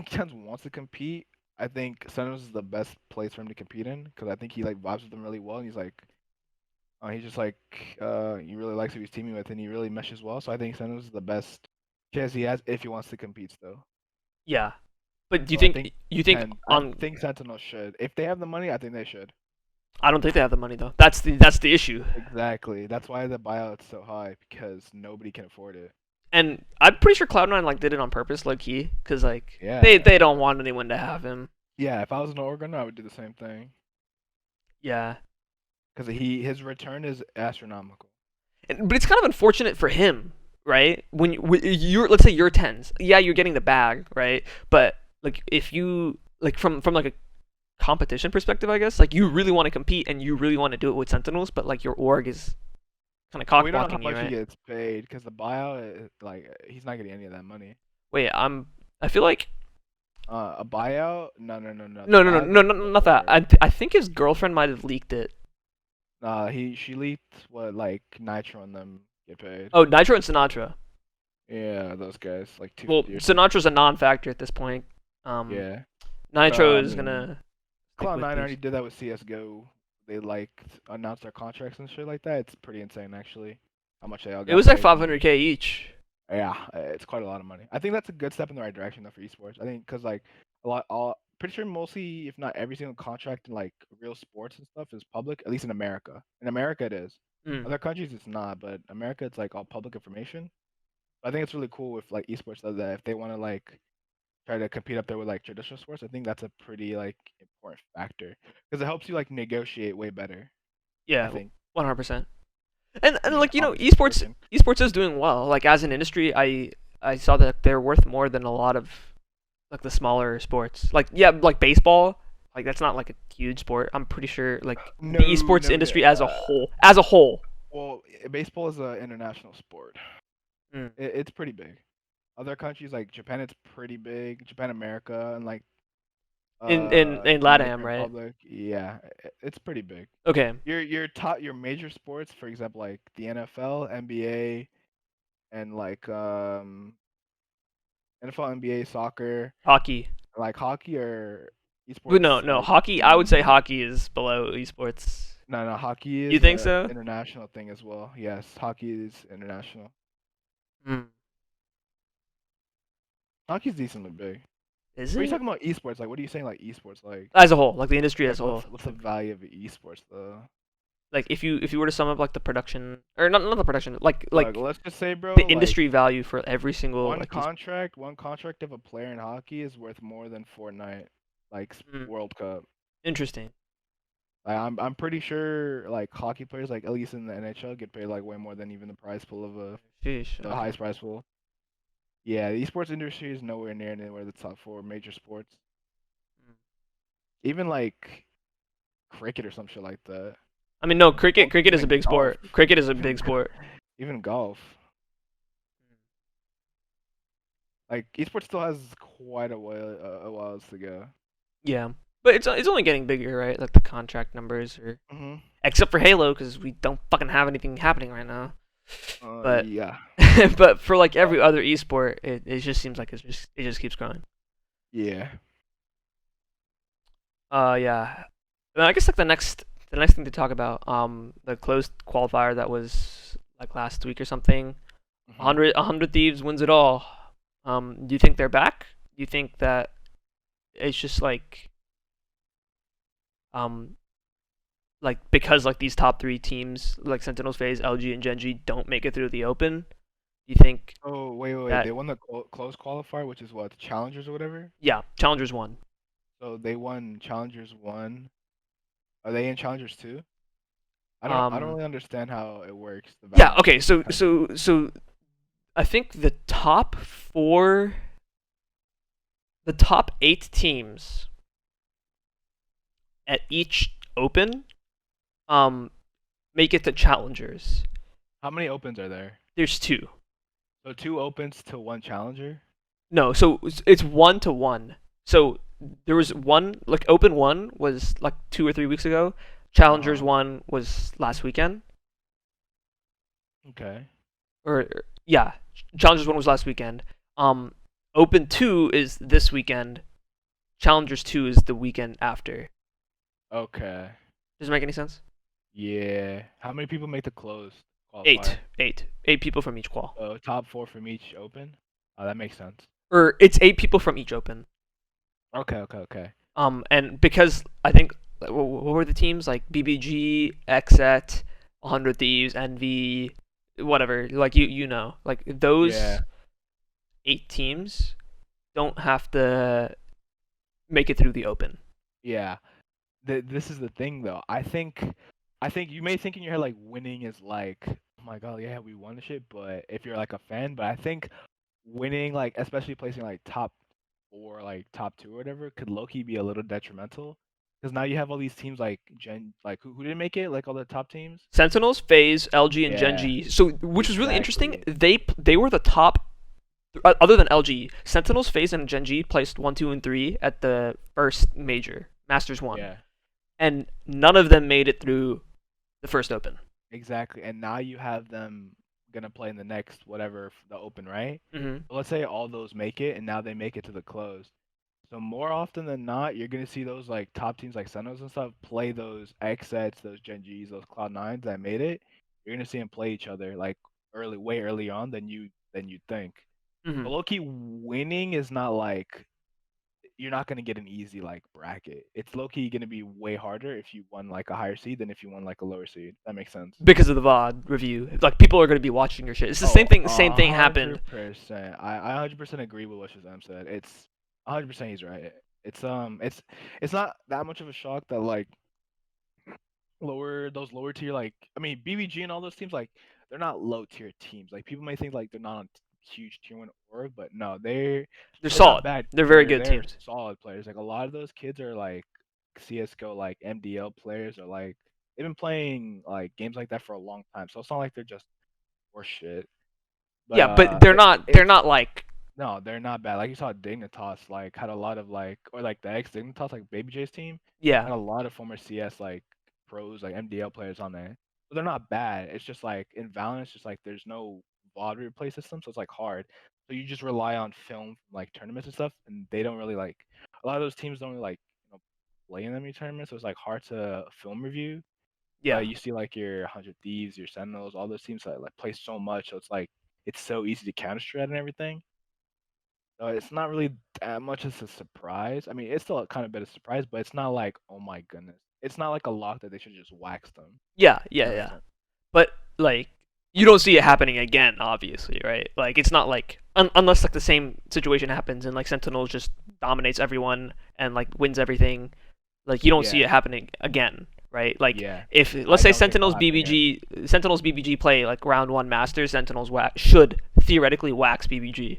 Chance wants to compete. I think Sentinels is the best place for him to compete in because I think he like vibes with them really well, and he's just like he really likes who he's teaming with, and he really meshes well. So I think Sentinels is the best chance he has if he wants to compete still. Yeah, but do So I think you think I on? think Sentinels should. If they have the money, I think they should. I don't think they have the money though. That's the issue. Exactly. That's why the buyout's so high because nobody can afford it. And I'm pretty sure Cloud9 like did it on purpose, low key, because like Yeah. they don't want anyone to have him. Yeah. If I was an Oregon, I would do the same thing Yeah, because his return is astronomical. but it's kind of unfortunate for him, right? You're, let's say you're Tens, yeah, you're getting the bag, right? But like if you like from like a competition perspective, I guess like you really want to compete and you really want to do it with Sentinels, but like your org is kind of cock We don't know how blocking you, much he right? gets paid because the buyout, like, he's not getting any of that money. Wait, I feel like A buyout? No, no, no, no. The no, buyout goes not that. for. I think his girlfriend might have leaked it. She leaked what like Nitro and them get paid. Oh, Nitro and Sinatra. Yeah, those guys like Well, 250 or something. Sinatra's a non-factor at this point. Um, Yeah, but Nitro I is mean, gonna stick with Cloud9 these. already did that with CS:GO. They like announced their contracts and shit like that. It's pretty insane actually, how much they all It got was like paid. And 500K each. yeah, it's quite a lot of money. I think that's a good step in the right direction though for esports. I think because like pretty sure mostly, if not every single contract in like real sports and stuff is public. At least in America. In America, it is. Mm, Other countries, it's not. But America, it's like all public information. I think it's really cool if like esports does that. If they want to like try to compete up there with like traditional sports, I think that's a pretty like important factor because it helps you like negotiate way better. I yeah, think. 100%. I And mean, like obviously working. esports is doing well. Like as an industry, I saw that they're worth more than a lot of like the smaller sports. Like yeah, like baseball. Like that's not like a huge sport. I'm pretty sure like No, the esports no, no. industry as a whole. Well, baseball is an international sport. Mm. It's pretty big. Other countries like Japan, it's pretty big. Japan, America, and like In Dominican LATAM, right? Republic. Yeah, it's pretty big. Okay, Your major sports, for example, like the NFL, NBA, and like NFL, NBA, soccer, hockey. like hockey or But esports, no, like hockey. I would say hockey is below esports. no, hockey You is think a so? international thing as well. Yes, hockey is international. Mm. Hockey's decently big. Is What are you it? talking about esports? Like, what are you saying like esports? As a whole, like the industry as Like a whole. what's the value of esports though? Like if you were to sum up like the production or not the production, Look, like let's just say, bro, the like industry value for every single like one contract of a player in hockey is worth more than Fortnite, like mm, World Cup. interesting. Like I'm pretty sure like hockey players, like at least in the NHL, get paid like way more than even the prize pool of Sheesh. the Okay. highest prize pool. Yeah, the esports industry is nowhere near anywhere the top four major sports. Even like cricket or some shit like that. I mean, no, cricket. Or Cricket is a even big golf. sport. Cricket is a Even big sport. even golf. Like esports still has quite a while to go. Yeah, but it's only getting bigger, right? Like the contract numbers, or Mhm. except for Halo, because we don't fucking have anything happening right now. But Yeah. but for like Uh, every other esport, it just seems like it just keeps growing. yeah. Yeah. I guess like the next thing to talk about, the closed qualifier that was like last week or something. Mhm. 100 Thieves wins it all. Do you think they're back? Do you think that it's just um like because like these top three teams like Sentinels, FaZe, LG, and Genji don't make it through the Open? Do you think Oh wait. that They won the close qualifier, which is what, the challengers or whatever. yeah, Challengers won? So they won challengers one. Are they in challengers two? I don't Um really understand how it works. The yeah, balance okay, so kind of. I think the top 8 teams at each Open um make it to Challengers. How many opens are there? There's 2. So two opens to one challenger. No, so it's 1-1. So there was one, like Open 1 was like 2 or 3 weeks ago. Uh Challengers huh. 1 was last weekend. Okay. Or yeah, Challengers 1 was last weekend. Um Open 2 is this weekend. Challengers 2 is the weekend after. Okay. Does it make any sense? Yeah. How many people make the closed Eight, qualifier? eight, 8 people from each qual. Top four from each open. Oh, that makes sense. Or it's 8 people from each Open. Okay. And because I think what were the teams like BBG, XET, 100 Thieves, NV, whatever. Like you know, like those Yeah. 8 teams don't have to make it through the Open. Yeah. This is the thing though. I think you may think in your head like winning is like, oh my god, yeah, we won the shit. But if you're like a fan, but I think winning, like especially placing like top four, like top two or whatever, could low key be a little detrimental. Because now you have all these teams like like who didn't make it, like all the top teams. Sentinels, FaZe, LG, and Yeah, Genji. So which was really interesting. exactly. They were the top. Other than LG, Sentinels, FaZe, and Genji placed 1, 2, and 3 at the first major Masters 1, Yeah, and none of them made it through the first Open. exactly. And now you have them gonna play in the next whatever the open, right? Hmm. So let's say all those make it, and now they make it to the close. So more often than not, you're gonna see those like top teams like Senos and stuff play those XSets, those Gen Gs, those Cloud9s that made it. You're gonna see them play each other like way early on than you think. Hmm. But low key winning is not like, you're not gonna get an easy like bracket. It's low key gonna be way harder if you won like a higher seed than if you won like a lower seed. That makes sense. Because of the VOD review. Like people are going to be watching your shit. It's the Oh, same thing. The same a thing happened. hundred percent. I 100% agree with what Shazam said. It's 100% he's right. It's not that much of a shock that like lower tier, like I mean BBG and all those teams, like they're not low tier teams. Like people may think like they're not on huge tier one org, but no, They're they're not solid. bad. They're very good They're teams. solid players. Like a lot of those kids are like CS:GO like MDL players, or like they've been playing like games like that for a long time. So it's not like they're just horse shit. But Yeah, but they're not. They're it's not like. no, they're not bad. Like you saw Dignitas like had a lot of like, or like the ex Dignitas like Baby J's team Yeah. had a lot of former CS like pros, like MDL players on there. But they're not bad. It's just like in Valorant, it's just like there's no VOD replay system, so it's like hard. So you just rely on film from, like tournaments and stuff, and they don't really like, a lot of those teams don't really like, play in any tournaments, so it's like hard to film review. Yeah. But you see like your 100 Thieves, your Sentinels, all those teams that like play so much, so it's like it's so easy to counter strat and everything. So it's not really that much as a surprise. I mean, it's still a kind of bit of surprise, but it's not like, oh my goodness. It's not like a lock that they should just wax them. Yeah. That Yeah. makes Yeah. sense. But like, you don't see it happening again, obviously, right? Like, it's not like unless like the same situation happens and like Sentinels just dominates everyone and like wins everything. Like, you don't see Yeah, it happening again, right? Like Yeah, if let's I say don't think that'll happen again. Sentinels BBG play like round one Masters, should theoretically wax BBG.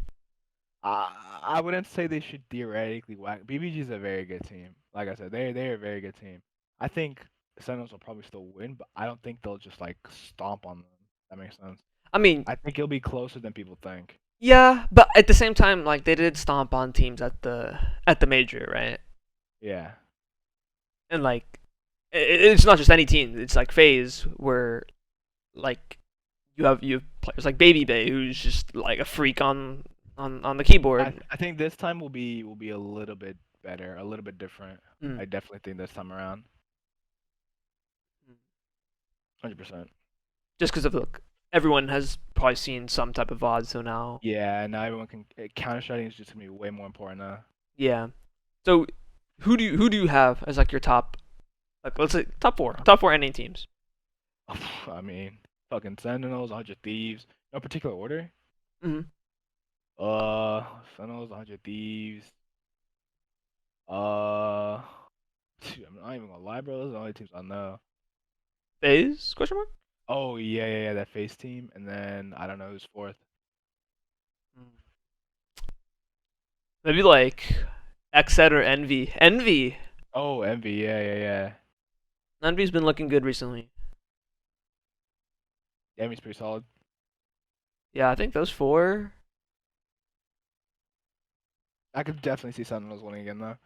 I wouldn't say they should theoretically whack. BBG is a very good team. Like I said, they're a very good team. I think Sentinels will probably still win, but I don't think they'll just like stomp on them. That makes sense. I mean, I think it'll be closer than people think. yeah, but at the same time, like they did stomp on teams at the major, right? Yeah. And like it's not just any team. It's like FaZe where like you have players like Baby Bay who's just like a freak on the keyboard. I think this time will be a little bit better, a little bit different. Mm. I definitely think this time around, 100%. Just because of like everyone has probably seen some type of VOD, so now Yeah, and now everyone can counter striking is just gonna be way more important now. yeah. So who do you have as like your top, like let's say top four NA teams? I mean, fucking Sentinels, 100 Thieves, no particular order. Mm-hmm. Sentinels, 100 Thieves. Uh, I'm not even gonna lie, bro. Those are the only teams I know. FaZe? Question mark. Oh yeah, that face team, and then I don't know who's fourth. Maybe like XZ or Envy. Envy. Oh, Envy, yeah. Envy's been looking good recently. Envy's pretty solid. Yeah, I think those four. I could definitely see Sentinels winning again though.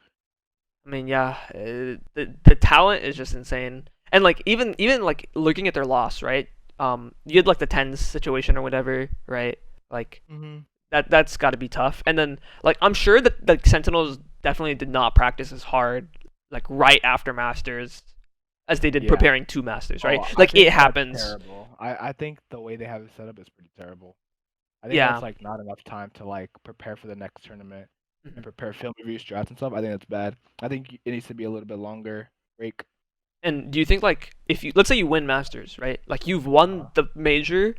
I mean, yeah, the talent is just insane. And like even like looking at their loss, right? You had like the tens situation or whatever, right? Like Mhm. that's got to be tough. And then like I'm sure that the Sentinels definitely did not practice as hard like right after Masters as they did Yeah. preparing to Masters, right? Oh, I Like think it that's happens. terrible. I think the way they have it set up is pretty terrible. I think Yeah. that's like not enough time to like prepare for the next tournament and Mhm. prepare film review strats and stuff. I think that's bad. I think it needs to be a little bit longer break. And do you think like if you let's say you win Masters, right? Like you've won Uh, the major,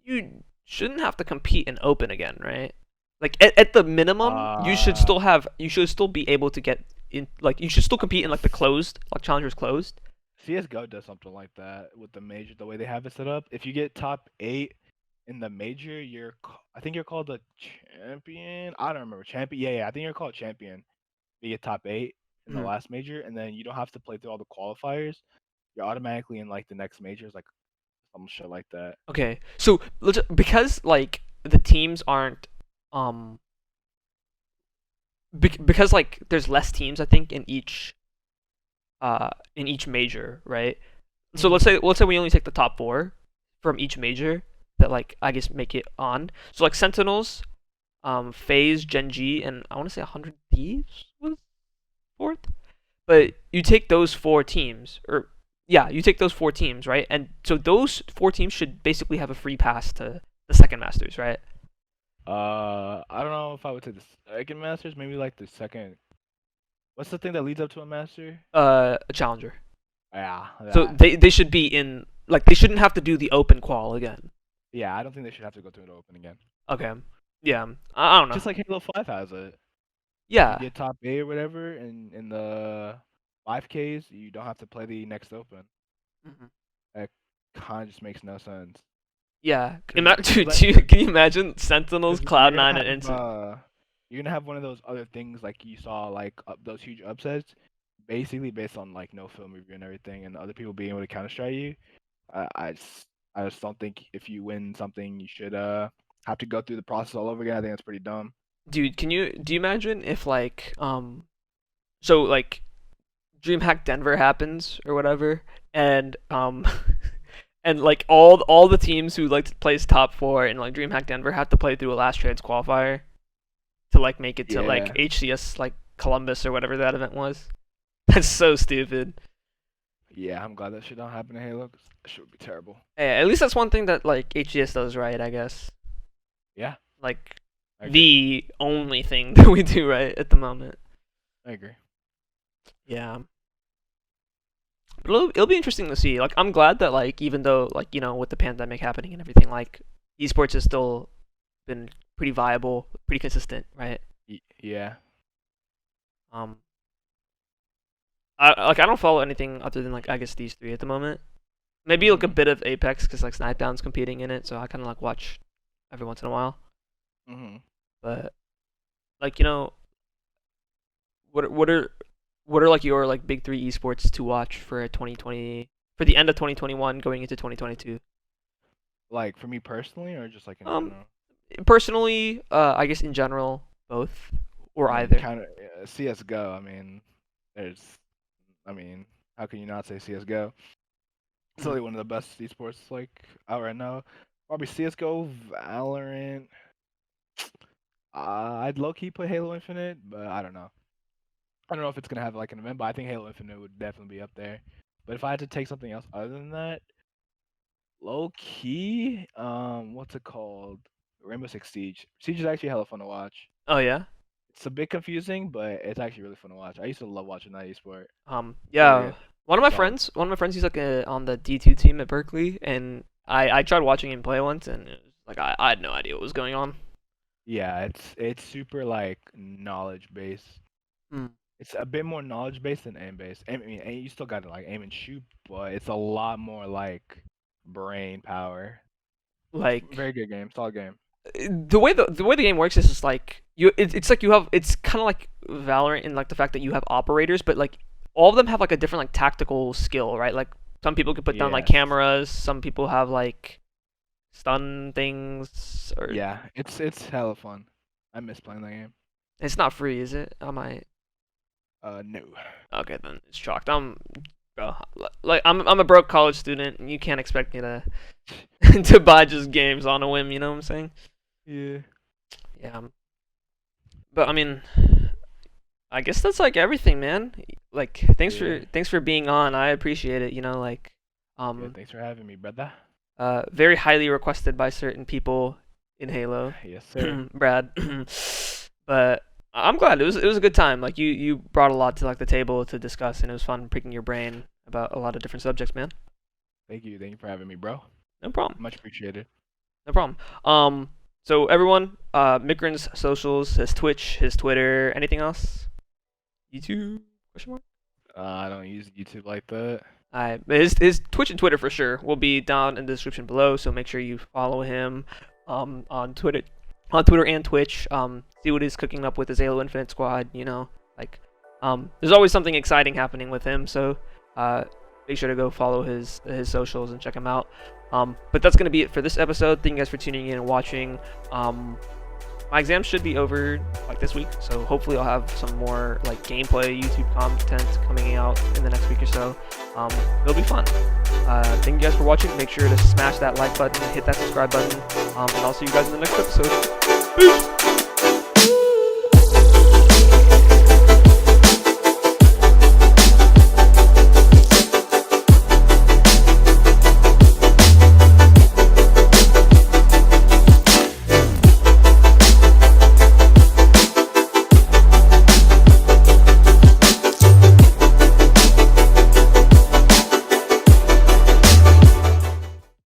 you shouldn't have to compete in Open again, right? Like at the minimum, uh, you should still be able to get in, like you should still compete in like the closed, like challengers closed. CS:GO does something like that with the major, the way they have it set up. If you get top 8 in the major, I think you're called a champion. I don't remember champion. Yeah, I think you're called champion. You get top 8 in the Mhm. last major, and then you don't have to play through all the qualifiers. You're automatically in like the next majors, like some shit like that. Okay, so because like the teams aren't um because like there's less teams I think in each major, right? So Mhm. let's say we only take the top four from each major that like I guess make it on. So like Sentinels, FaZe, Gen G, and I want to say 100 Thieves was fourth. But you take those four teams, or yeah, you take those four teams, right? And so those four teams should basically have a free pass to the second Masters, right? I don't know if I would say the second masters, maybe like the second. What's the thing that leads up to a master? A challenger. Yeah, So that. they should be in, like they shouldn't have to do the open qual again. Yeah, I don't think they should have to go through the open again. Okay. Yeah. I don't know. Just like Halo 5 has it. You Yeah. get top 8 or whatever, and in the 5Ks, you don't have to play the next open. Mhm. That kind of just makes no sense. Yeah. Cause, cause, Can you imagine Sentinels, 'cause you're gonna Cloud9, and have Instant? you're gonna have one of those other things like you saw like those huge upsets, basically based on like no film review and everything, and other people being able to counter strike you. I just don't think if you win something, you should have to go through the process all over again. I think that's pretty dumb. Dude, do you imagine if like so like DreamHack Denver happens or whatever, and and like all the teams who like to place top four in like DreamHack Denver have to play through a last chance qualifier to like make it to like Yeah, HCS like Columbus or whatever that event was. That's so stupid. yeah. I'm glad that shit don't happen in Halo. 'Cause that shit would be terrible. Hey, at least that's one thing that like HCS does right, I guess. Yeah, Like I agree. the only thing that we do right at the moment. I agree. Yeah. But it'll be interesting to see. Like I'm glad that like even though like with the pandemic happening and everything, like esports has still been pretty viable, pretty consistent, right? Yeah. Um I don't follow anything other than like I guess these three at the moment. Maybe like a bit of Apex because like Snipedown's competing in it, so I kind of like watch every once in a while. Mm-hmm. But like what are like your like big three esports to watch for 2020 for the end of 2021 going into 2022? Like for me personally, or just like in Um, general? personally, I guess in general, both or I mean, either. kind of CS:GO. There's, I mean, how can you not say CS:GO? It's Mhm. really one of the best esports like out right now. Probably CS:GO, Valorant. I'd low key put Halo Infinite, but I don't know. I don't know if it's gonna have like an event, but I think Halo Infinite would definitely be up there. But if I had to take something else other than that, low key, what's it called? Rainbow Six Siege. Siege is actually hella fun to watch. Oh yeah. It's a bit confusing, but it's actually really fun to watch. I used to love watching that esport. It's really Yeah. good. Solid. One of my friends, he's like on the D2 team at Berkeley, and I tried watching him play once, and it was like I had no idea what was going on. Yeah, it's super like knowledge based. Hmm. It's a bit more knowledge based than aim based. I mean, you still got to like aim and shoot, but it's a lot more like brain power. It's a Like very good game, solid game. the way the game works is just like it's like you have it's kind of like Valorant in like the fact that you have operators, but like all of them have like a different like tactical skill, right? Like some people can put down like Yes. cameras, some people have like stun things, or Yeah, it's hella fun. I miss playing that game. it's not free, is it? Am I No. okay? Then it's chalked. Bro, like I'm a broke college student, and you can't expect me to to buy just games on a whim. You know what I'm saying? Yeah. Yeah. But I mean, I guess that's like everything, man. Like Yeah. thanks for being on. I appreciate it. Like Yeah, um thanks for having me, brother. very highly requested by certain people in Halo, Yes, sir. Brad. But I'm glad it was a good time. Like you brought a lot to like the table to discuss, and it was fun picking your brain about a lot of different subjects, man. Thank you. Thank you for having me, bro. No problem. Much appreciated. No problem. So everyone, Mikren's socials, his Twitch, his Twitter, anything else? YouTube? Question mark? I don't use YouTube like that. His Twitch and Twitter for sure will be down in the description below. So make sure you follow him on Twitter and Twitch. See what he's cooking up with his Halo Infinite squad. Like there's always something exciting happening with him. So make sure to go follow his socials and check him out. But that's gonna be it for this episode. Thank you guys for tuning in and watching. My exams should be over like this week, so hopefully I'll have some more like gameplay YouTube content coming out in the next week or so. It'll be fun. Thank you guys for watching. Make sure to smash that like button, hit that subscribe button, and I'll see you guys in the next episode. Peace!